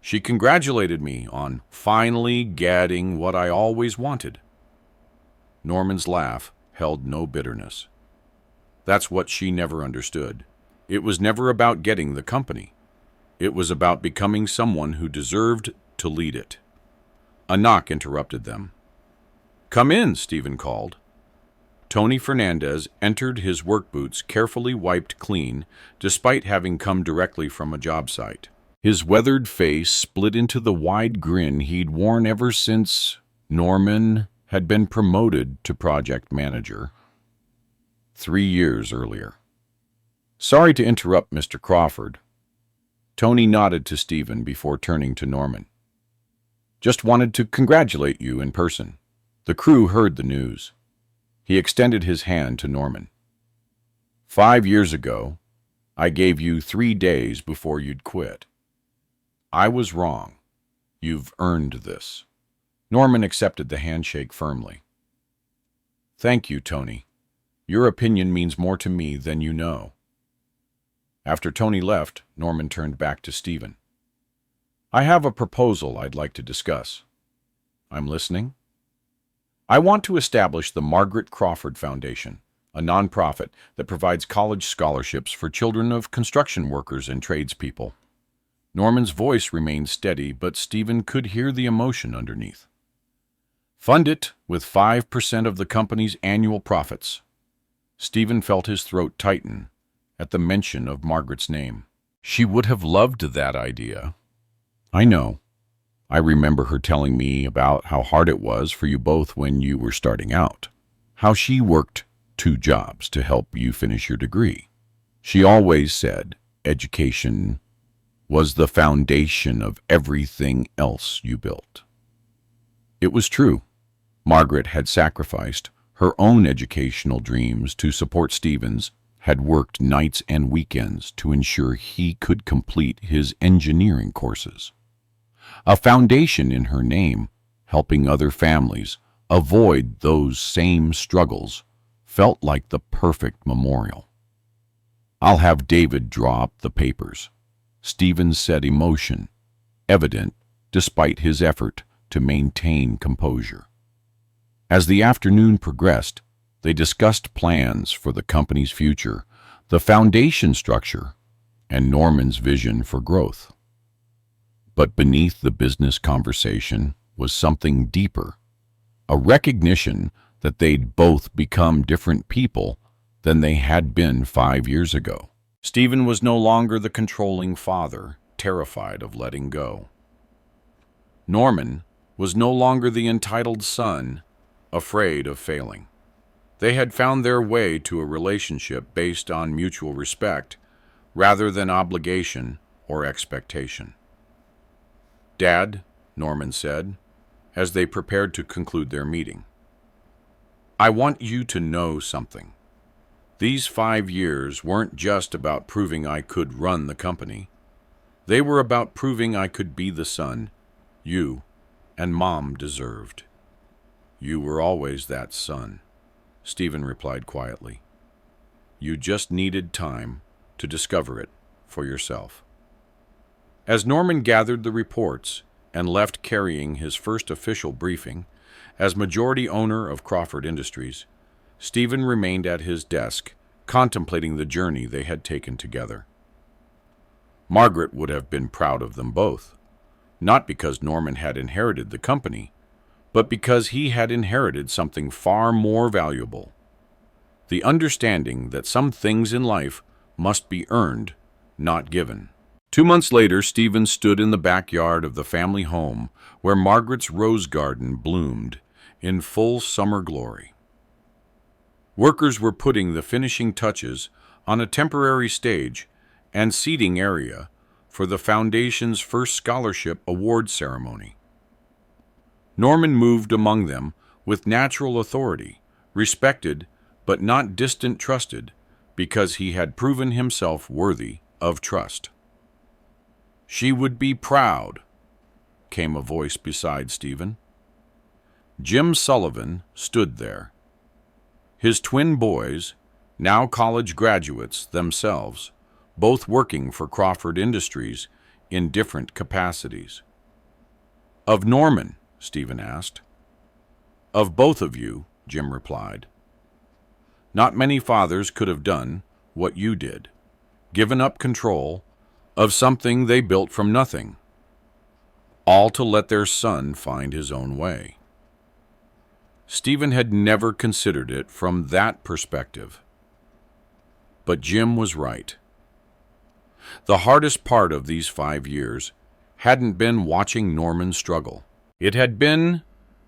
"She congratulated me on finally getting what I always wanted." Norman's laugh held no bitterness. That's what she never understood. It was never about getting the company. It was about becoming someone who deserved to lead it. A knock interrupted them. "Come in," Stephen called. Tony Fernandez entered, his work boots carefully wiped clean, despite having come directly from a job site. His weathered face split into the wide grin he'd worn ever since Norman had been promoted to project manager 3 years earlier. "Sorry to interrupt, Mr. Crawford." Tony nodded to Stephen before turning to Norman. "Just wanted to congratulate you in person." The crew heard the news. He extended his hand to Norman. "5 years ago, I gave you 3 days before you'd quit. I was wrong. You've earned this." Norman accepted the handshake firmly. "Thank you, Tony. Your opinion means more to me than you know." After Tony left, Norman turned back to Stephen. "I have a proposal I'd like to discuss." "I'm listening." "I want to establish the Margaret Crawford Foundation, a nonprofit that provides college scholarships for children of construction workers and tradespeople." Norman's voice remained steady, but Stephen could hear the emotion underneath. "Fund it with 5% of the company's annual profits." Stephen felt his throat tighten at the mention of Margaret's name. She would have loved that idea. "I know. I remember her telling me about how hard it was for you both when you were starting out. How she worked 2 jobs to help you finish your degree. She always said education was the foundation of everything else you built." It was true. Margaret had sacrificed her own educational dreams to support Stephen's, had worked nights and weekends to ensure he could complete his engineering courses. A foundation in her name, helping other families avoid those same struggles, felt like the perfect memorial. "I'll have David draw up the papers." Stephen said, emotion evident despite his effort to maintain composure. As the afternoon progressed, they discussed plans for the company's future, the foundation structure, and Norman's vision for growth. But beneath the business conversation was something deeper, a recognition that they'd both become different people than they had been 5 years ago. Stephen was no longer the controlling father, terrified of letting go. Norman was no longer the entitled son, afraid of failing. They had found their way to a relationship based on mutual respect rather than obligation or expectation. "Dad," Norman said, as they prepared to conclude their meeting, "I want you to know something. These 5 years weren't just about proving I could run the company. They were about proving I could be the son you and Mom deserved." "You were always that son," Stephen replied quietly. "You just needed time to discover it for yourself." As Norman gathered the reports and left carrying his first official briefing, as majority owner of Crawford Industries, Stephen remained at his desk, contemplating the journey they had taken together. Margaret would have been proud of them both, not because Norman had inherited the company, but because he had inherited something far more valuable, the understanding that some things in life must be earned, not given. 2 months later, Stephen stood in the backyard of the family home where Margaret's rose garden bloomed in full summer glory. Workers were putting the finishing touches on a temporary stage and seating area for the foundation's first scholarship award ceremony. Norman moved among them with natural authority, respected but not distant trusted, because he had proven himself worthy of trust. "She would be proud," came a voice beside Stephen. Jim Sullivan stood there. His twin boys, now college graduates themselves, both working for Crawford Industries in different capacities. "Of Norman?" Stephen asked. "Of both of you," Jim replied. "Not many fathers could have done what you did, given up control of something they built from nothing, all to let their son find his own way." Stephen had never considered it from that perspective. But Jim was right. The hardest part of these 5 years hadn't been watching Norman struggle. It had been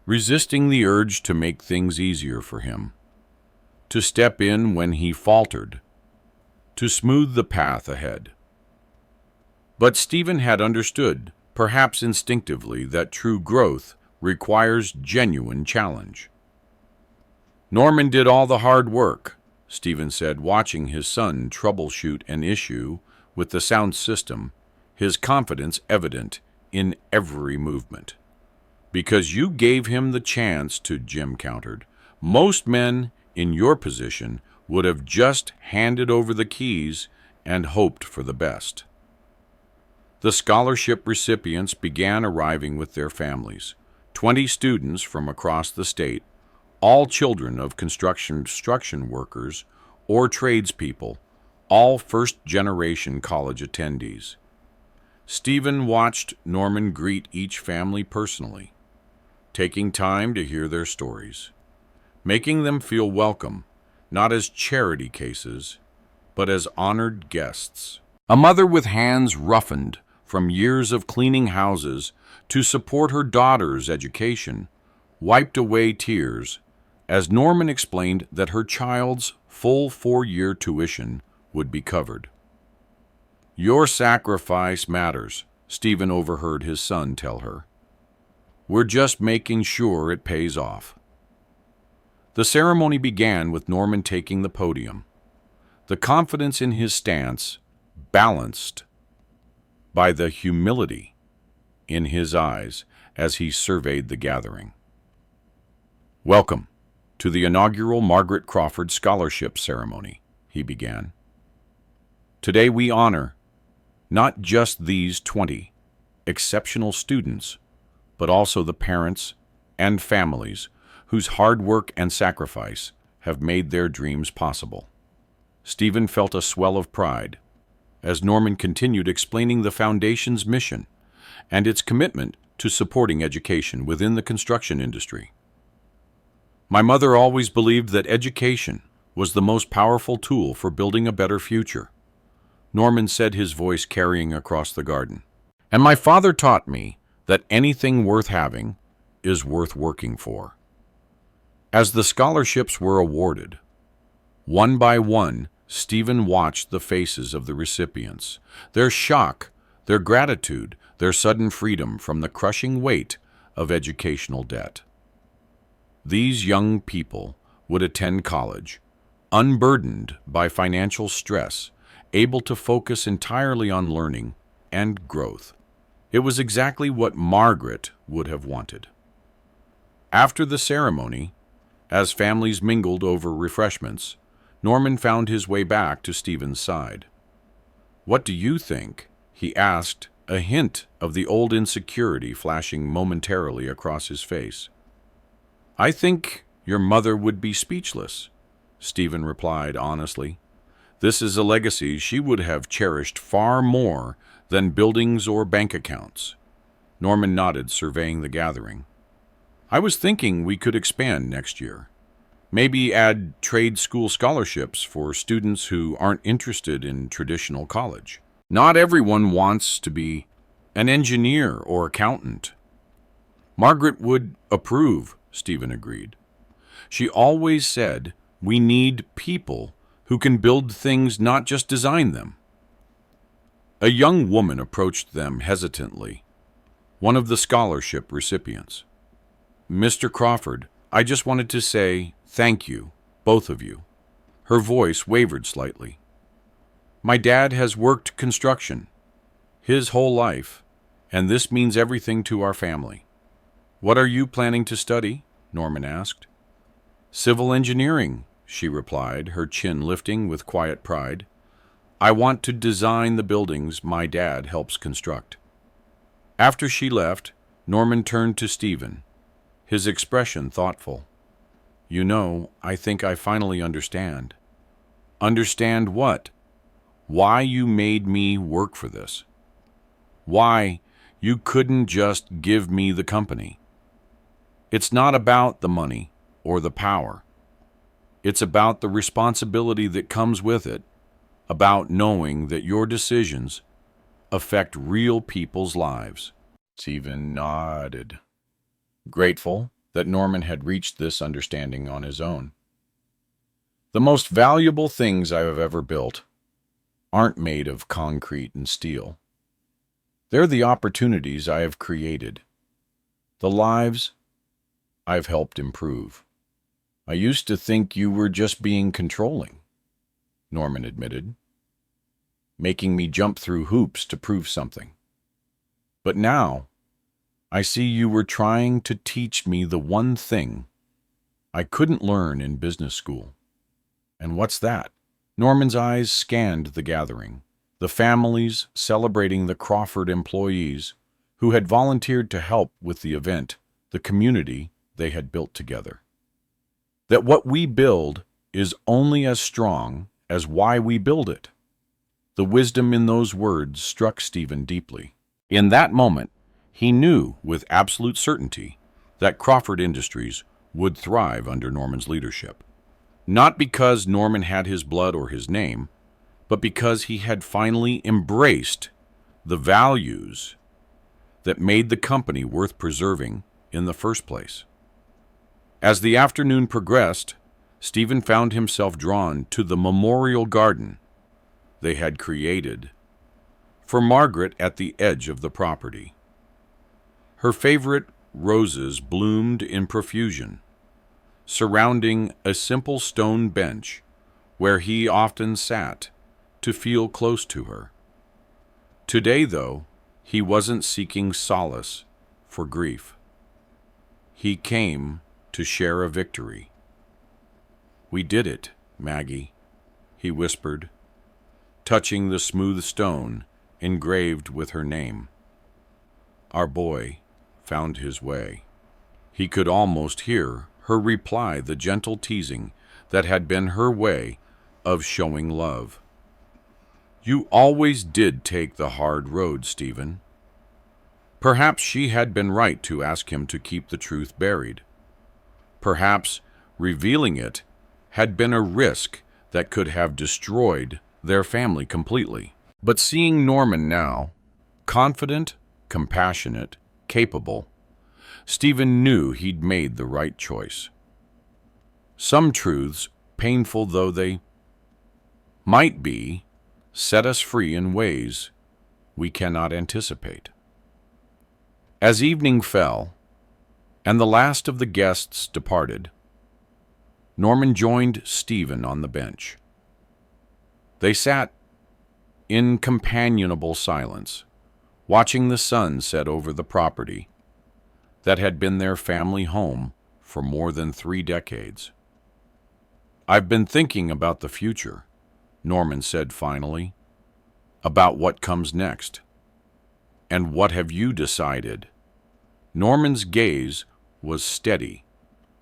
resisting the urge to make things easier for him, to step in when he faltered, to smooth the path ahead. But Stephen had understood, perhaps instinctively, that true growth requires genuine challenge. "Norman did all the hard work," Stephen said, watching his son troubleshoot an issue with the sound system, his confidence evident in every movement. "Because you gave him the chance to," Jim countered. "Most men in your position would have just handed over the keys and hoped for the best." The scholarship recipients began arriving with their families, 20 students from across the state, all children of construction workers or tradespeople, all first-generation college attendees. Stephen watched Norman greet each family personally, taking time to hear their stories, making them feel welcome, not as charity cases, but as honored guests. A mother with hands roughened from years of cleaning houses to support her daughter's education wiped away tears as Norman explained that her child's full 4-year tuition would be covered. "Your sacrifice matters," Stephen overheard his son tell her. "We're just making sure it pays off." The ceremony began with Norman taking the podium, the confidence in his stance balanced by the humility in his eyes as he surveyed the gathering. "Welcome to the inaugural Margaret Crawford Scholarship Ceremony," he began. "Today we honor not just these 20 exceptional students, but also the parents and families whose hard work and sacrifice have made their dreams possible." Stephen felt a swell of pride as Norman continued explaining the Foundation's mission and its commitment to supporting education within the construction industry. "My mother always believed that education was the most powerful tool for building a better future," Norman said, his voice carrying across the garden. "And my father taught me that anything worth having is worth working for." As the scholarships were awarded, one by one, Stephen watched the faces of the recipients, their shock, their gratitude, their sudden freedom from the crushing weight of educational debt. These young people would attend college, unburdened by financial stress, able to focus entirely on learning and growth. It was exactly what Margaret would have wanted. After the ceremony, as families mingled over refreshments, Norman found his way back to Stephen's side. "What do you think?" he asked, a hint of the old insecurity flashing momentarily across his face. "I think your mother would be speechless," Stephen replied honestly. "This is a legacy she would have cherished far more than buildings or bank accounts." Norman nodded, surveying the gathering. "I was thinking we could expand next year. Maybe add trade school scholarships for students who aren't interested in traditional college. Not everyone wants to be an engineer or accountant. Margaret would approve, Stephen agreed. She always said, we need people who can build things, not just design them. A young woman approached them hesitantly, one of the scholarship recipients. Mr. Crawford, I just wanted to say thank you, both of you. Her voice wavered slightly. My dad has worked construction his whole life, and this means everything to our family. What are you planning to study? Norman asked. Civil engineering, she replied, her chin lifting with quiet pride. I want to design the buildings my dad helps construct. After she left, Norman turned to Stephen, his expression thoughtful. You know, I think I finally understand. Understand what? Why you made me work for this. Why you couldn't just give me the company. It's not about the money or the power. It's about the responsibility that comes with it, about knowing that your decisions affect real people's lives. Stephen nodded, grateful that Norman had reached this understanding on his own. The most valuable things I have ever built aren't made of concrete and steel. They're the opportunities I have created, the lives I've helped improve. I used to think you were just being controlling, Norman admitted, making me jump through hoops to prove something. But now, I see you were trying to teach me the one thing I couldn't learn in business school. And what's that? Norman's eyes scanned the gathering, the families celebrating the Crawford employees who had volunteered to help with the event, the community they had built together. That what we build is only as strong as why we build it. The wisdom in those words struck Stephen deeply. In that moment, he knew with absolute certainty that Crawford Industries would thrive under Norman's leadership. Not because Norman had his blood or his name, but because he had finally embraced the values that made the company worth preserving in the first place. As the afternoon progressed, Stephen found himself drawn to the memorial garden they had created for Margaret at the edge of the property. Her favorite roses bloomed in profusion, surrounding a simple stone bench where he often sat to feel close to her. Today, though, he wasn't seeking solace for grief. He came to share a victory. We did it, Maggie, he whispered, touching the smooth stone engraved with her name. Our boy found his way. He could almost hear her reply, the gentle teasing that had been her way of showing love. You always did take the hard road, Stephen. Perhaps she had been right to ask him to keep the truth buried. Perhaps revealing it had been a risk that could have destroyed their family completely. But seeing Norman now, confident, compassionate, capable, Stephen knew he'd made the right choice. Some truths, painful though they might be, set us free in ways we cannot anticipate. As evening fell, and the last of the guests departed, Norman joined Stephen on the bench. They sat in companionable silence, watching the sun set over the property that had been their family home for more than 3 decades. I've been thinking about the future, Norman said finally, about what comes next. And what have you decided? Norman's gaze was steady,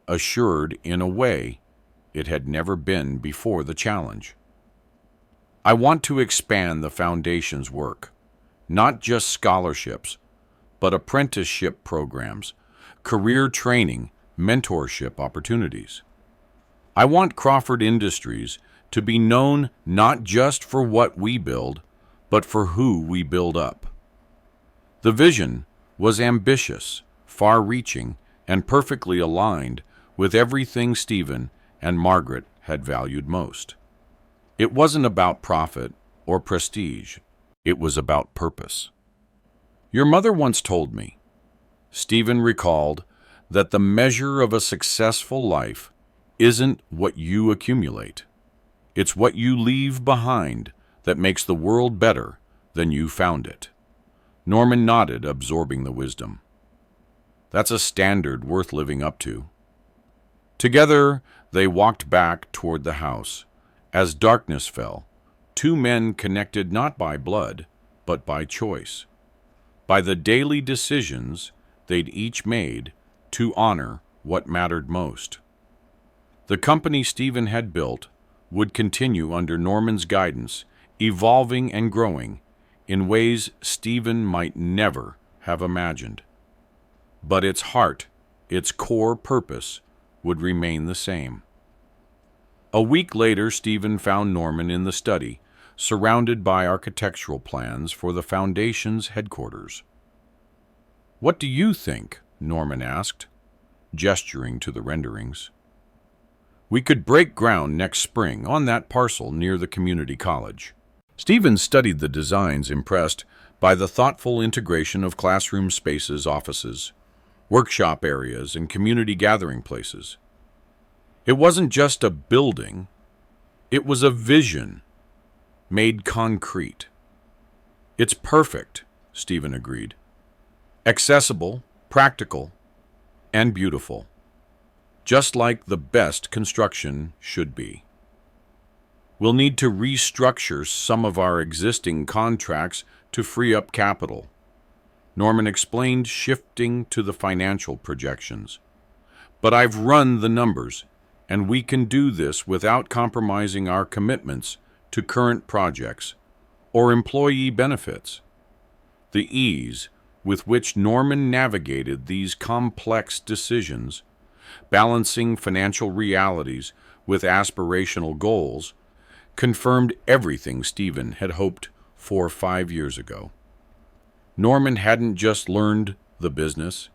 assured in a way it had never been before the challenge. I want to expand the foundation's work, not just scholarships, but apprenticeship programs, career training, mentorship opportunities. I want Crawford Industries to be known not just for what we build, but for who we build up. The vision was ambitious, far-reaching, and perfectly aligned with everything Stephen and Margaret had valued most. It wasn't about profit or prestige. It was about purpose. Your mother once told me, Stephen recalled, that the measure of a successful life isn't what you accumulate. It's what you leave behind that makes the world better than you found it. Norman nodded, absorbing the wisdom. That's a standard worth living up to. Together, they walked back toward the house. As darkness fell, two men connected not by blood, but by choice, by the daily decisions they'd each made to honor what mattered most. The company Stephen had built would continue under Norman's guidance, evolving and growing in ways Stephen might never have imagined. But its heart, its core purpose, would remain the same. A week later, Stephen found Norman in the study, surrounded by architectural plans for the Foundation's headquarters. "What do you think?" Norman asked, gesturing to the renderings. "We could break ground next spring on that parcel near the community college." Stephen studied the designs, impressed by the thoughtful integration of classroom spaces, offices, workshop areas, and community gathering places. It wasn't just a building, it was a vision made concrete. "It's perfect," Stephen agreed. "Accessible, practical, and beautiful. Just like the best construction should be. We'll need to restructure some of our existing contracts to free up capital," Norman explained, shifting to the financial projections. "But I've run the numbers, and we can do this without compromising our commitments to current projects or employee benefits." The ease with which Norman navigated these complex decisions, balancing financial realities with aspirational goals, confirmed everything Stephen had hoped for 5 years ago. Norman hadn't just learned the business,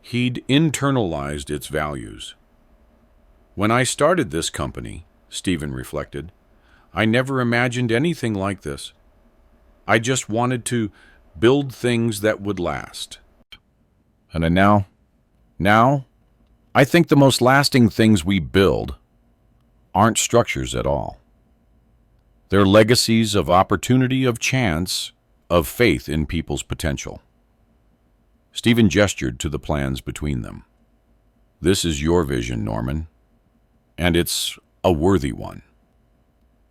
he'd internalized its values. "When I started this company," Stephen reflected, "I never imagined anything like this. I just wanted to build things that would last. And now, I think the most lasting things we build aren't structures at all. They're legacies of opportunity, of chance, of faith in people's potential." Stephen gestured to the plans between them. "This is your vision, Norman, and it's a worthy one."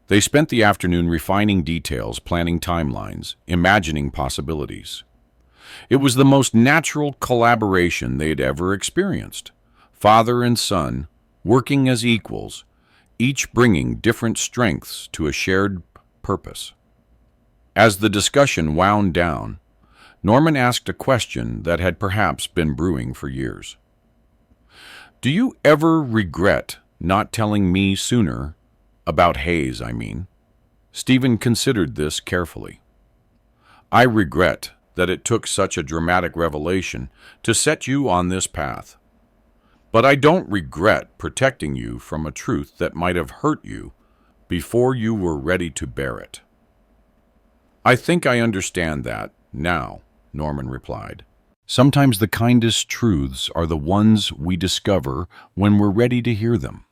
They spent the afternoon refining details, planning timelines, imagining possibilities. It was the most natural collaboration they'd ever experienced. Father and son, working as equals, each bringing different strengths to a shared purpose. As the discussion wound down, Norman asked a question that had perhaps been brewing for years. "Do you ever regret not telling me sooner about Hayes, I mean?" Stephen considered this carefully. "I regret that it took such a dramatic revelation to set you on this path. But I don't regret protecting you from a truth that might have hurt you before you were ready to bear it." "I think I understand that now," Norman replied. "Sometimes the kindest truths are the ones we discover when we're ready to hear them."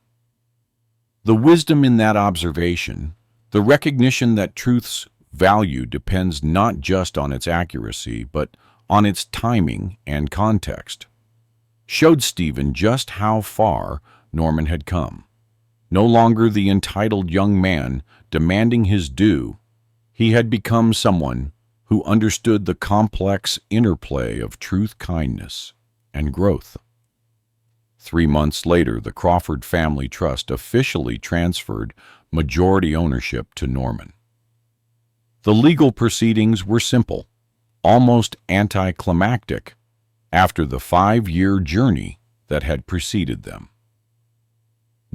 The wisdom in that observation, the recognition that truth's value depends not just on its accuracy, but on its timing and context, showed Stephen just how far Norman had come. No longer the entitled young man demanding his due, he had become someone who understood the complex interplay of truth, kindness, and growth. 3 months later, the Crawford Family Trust officially transferred majority ownership to Norman. The legal proceedings were simple, almost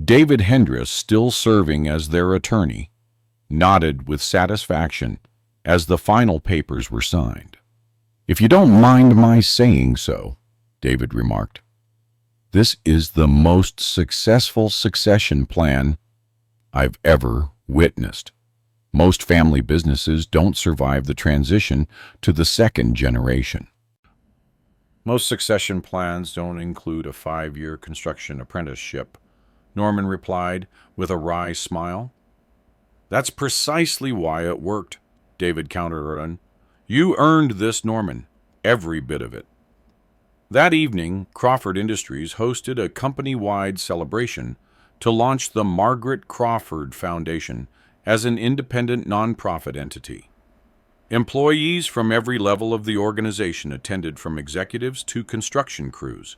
David Hendress, still serving as their attorney, nodded with satisfaction as the final papers were signed. "If you don't mind my saying so," David remarked, "this is the most successful succession plan I've ever witnessed. Most family businesses don't survive the transition to the second generation." "Most succession plans don't include a 5-year construction apprenticeship," Norman replied with a wry smile. "That's precisely why it worked," David countered on. "You earned this, Norman, every bit of it." That evening, Crawford Industries hosted a company-wide celebration to launch the Margaret Crawford Foundation as an independent nonprofit entity. Employees from every level of the organization attended, from executives to construction crews.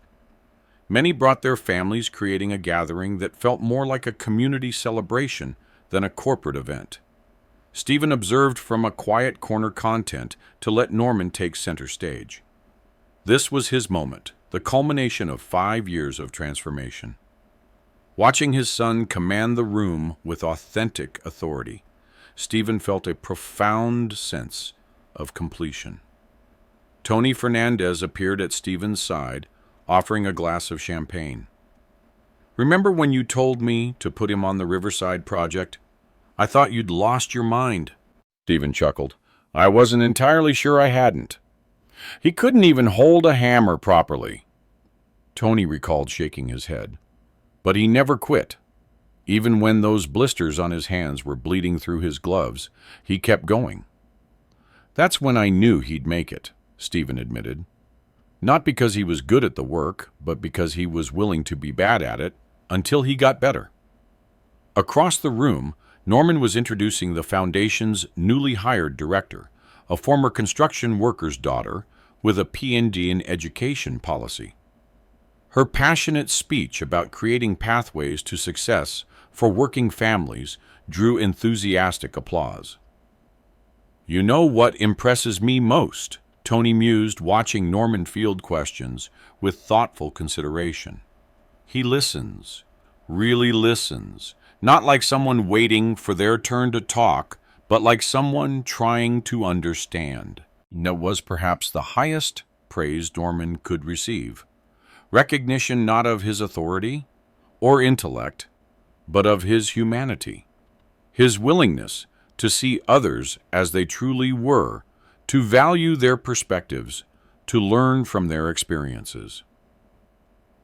Many brought their families, creating a gathering that felt more like a community celebration than a corporate event. Stephen observed from a quiet corner, content to let Norman take center stage. This was his moment, the culmination of 5 years of transformation. Watching his son command the room with authentic authority, Stephen felt a profound sense of completion. Tony Fernandez appeared at Stephen's side, offering a glass of champagne. "Remember when you told me to put him on the Riverside project? I thought you'd lost your mind." Stephen chuckled. "I wasn't entirely sure I hadn't. He couldn't even hold a hammer properly." Tony recalled, shaking his head. "But he never quit. Even when those blisters on his hands were bleeding through his gloves, he kept going." "That's when I knew he'd make it," Stephen admitted. "Not because he was good at the work, but because he was willing to be bad at it until he got better." Across the room, Norman was introducing the foundation's newly hired director, a former construction worker's daughter with a Ph.D. in education policy. Her passionate speech about creating pathways to success for working families drew enthusiastic applause. "You know what impresses me most?" Tony mused, watching Norman field questions with thoughtful consideration. "He listens, really listens, not like someone waiting for their turn to talk, but like someone trying to understand." That was perhaps the highest praise Norman could receive. Recognition not of his authority or intellect, but of his humanity, his willingness to see others as they truly were, to value their perspectives, to learn from their experiences.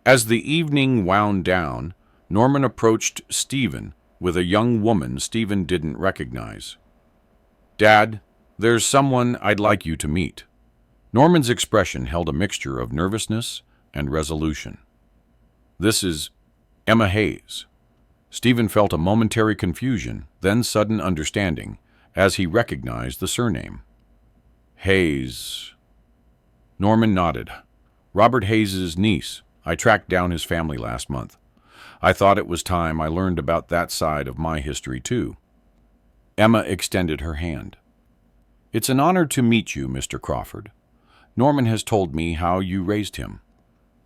As the evening wound down, Norman approached Stephen with a young woman Stephen didn't recognize. "Dad, there's someone I'd like you to meet." Norman's expression held a mixture of nervousness and resolution. "This is Emma Hayes." Stephen felt a momentary confusion, then sudden understanding, as he recognized the surname. "Hayes." Norman nodded. "Robert Hayes's niece. I tracked down his family last month. I thought it was time I learned about that side of my history, too." Emma extended her hand. "It's an honor to meet you, Mr. Crawford. Norman has told me how you raised him.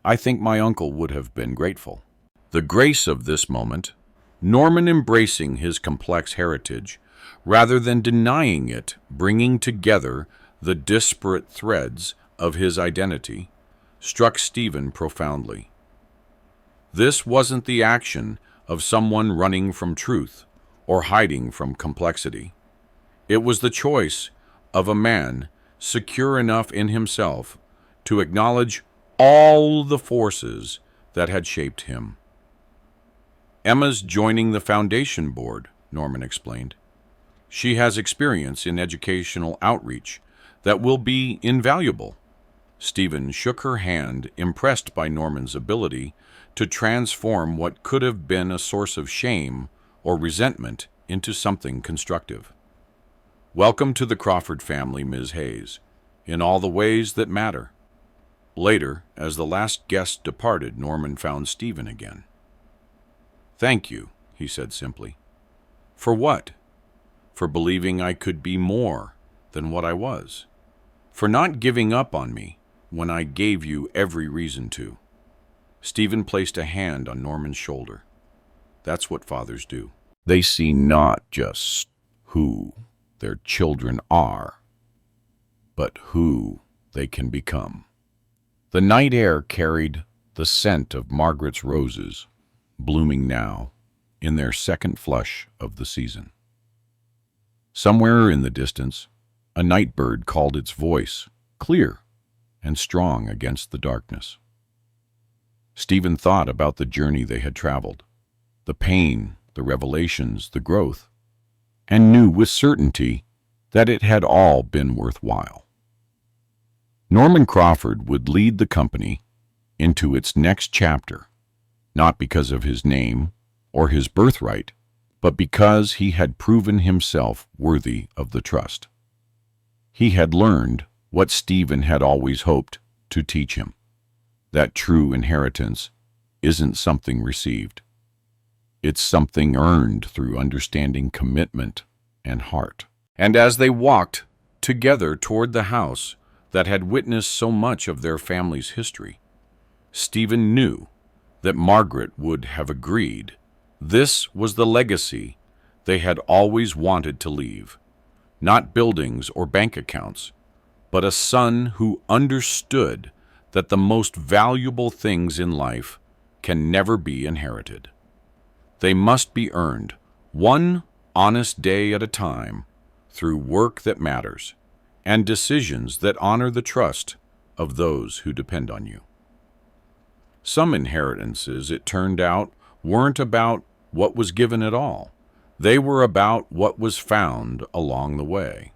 I think my uncle would have been grateful." The grace of this moment, Norman embracing his complex heritage, rather than denying it, bringing together the disparate threads of his identity, struck Stephen profoundly. This wasn't the action of someone running from truth or hiding from complexity. It was the choice of a man secure enough in himself to acknowledge all the forces that had shaped him. "Emma's joining the foundation board," Norman explained. "She has experience in educational outreach that will be invaluable." Stephen shook her hand, impressed by Norman's ability to transform what could have been a source of shame or resentment into something constructive. "Welcome to the Crawford family, Ms. Hayes, in all the ways that matter." Later, as the last guest departed, Norman found Stephen again. "Thank you," he said simply. "For what?" "For believing I could be more than what I was. For not giving up on me when I gave you every reason to." Stephen placed a hand on Norman's shoulder. That's what fathers do. They see not just who their children are, but who they can become. The night air carried the scent of Margaret's roses, blooming now in their second flush of the season. Somewhere in the distance, a night bird called its voice, clear and strong against the darkness. Stephen thought about the journey they had traveled, the pain, the revelations, the growth, and knew with certainty that it had all been worthwhile. Norman Crawford would lead the company into its next chapter, not because of his name or his birthright, but because he had proven himself worthy of the trust. He had learned what Stephen had always hoped to teach him, that true inheritance isn't something received. It's something earned through understanding, commitment, and heart. And as they walked together toward the house that had witnessed so much of their family's history, Stephen knew that Margaret would have agreed this was the legacy they had always wanted to leave. Not buildings or bank accounts, but a son who understood that the most valuable things in life can never be inherited. They must be earned, one honest day at a time, through work that matters and decisions that honor the trust of those who depend on you. Some inheritances, it turned out, weren't about what was given at all. They were about what was found along the way.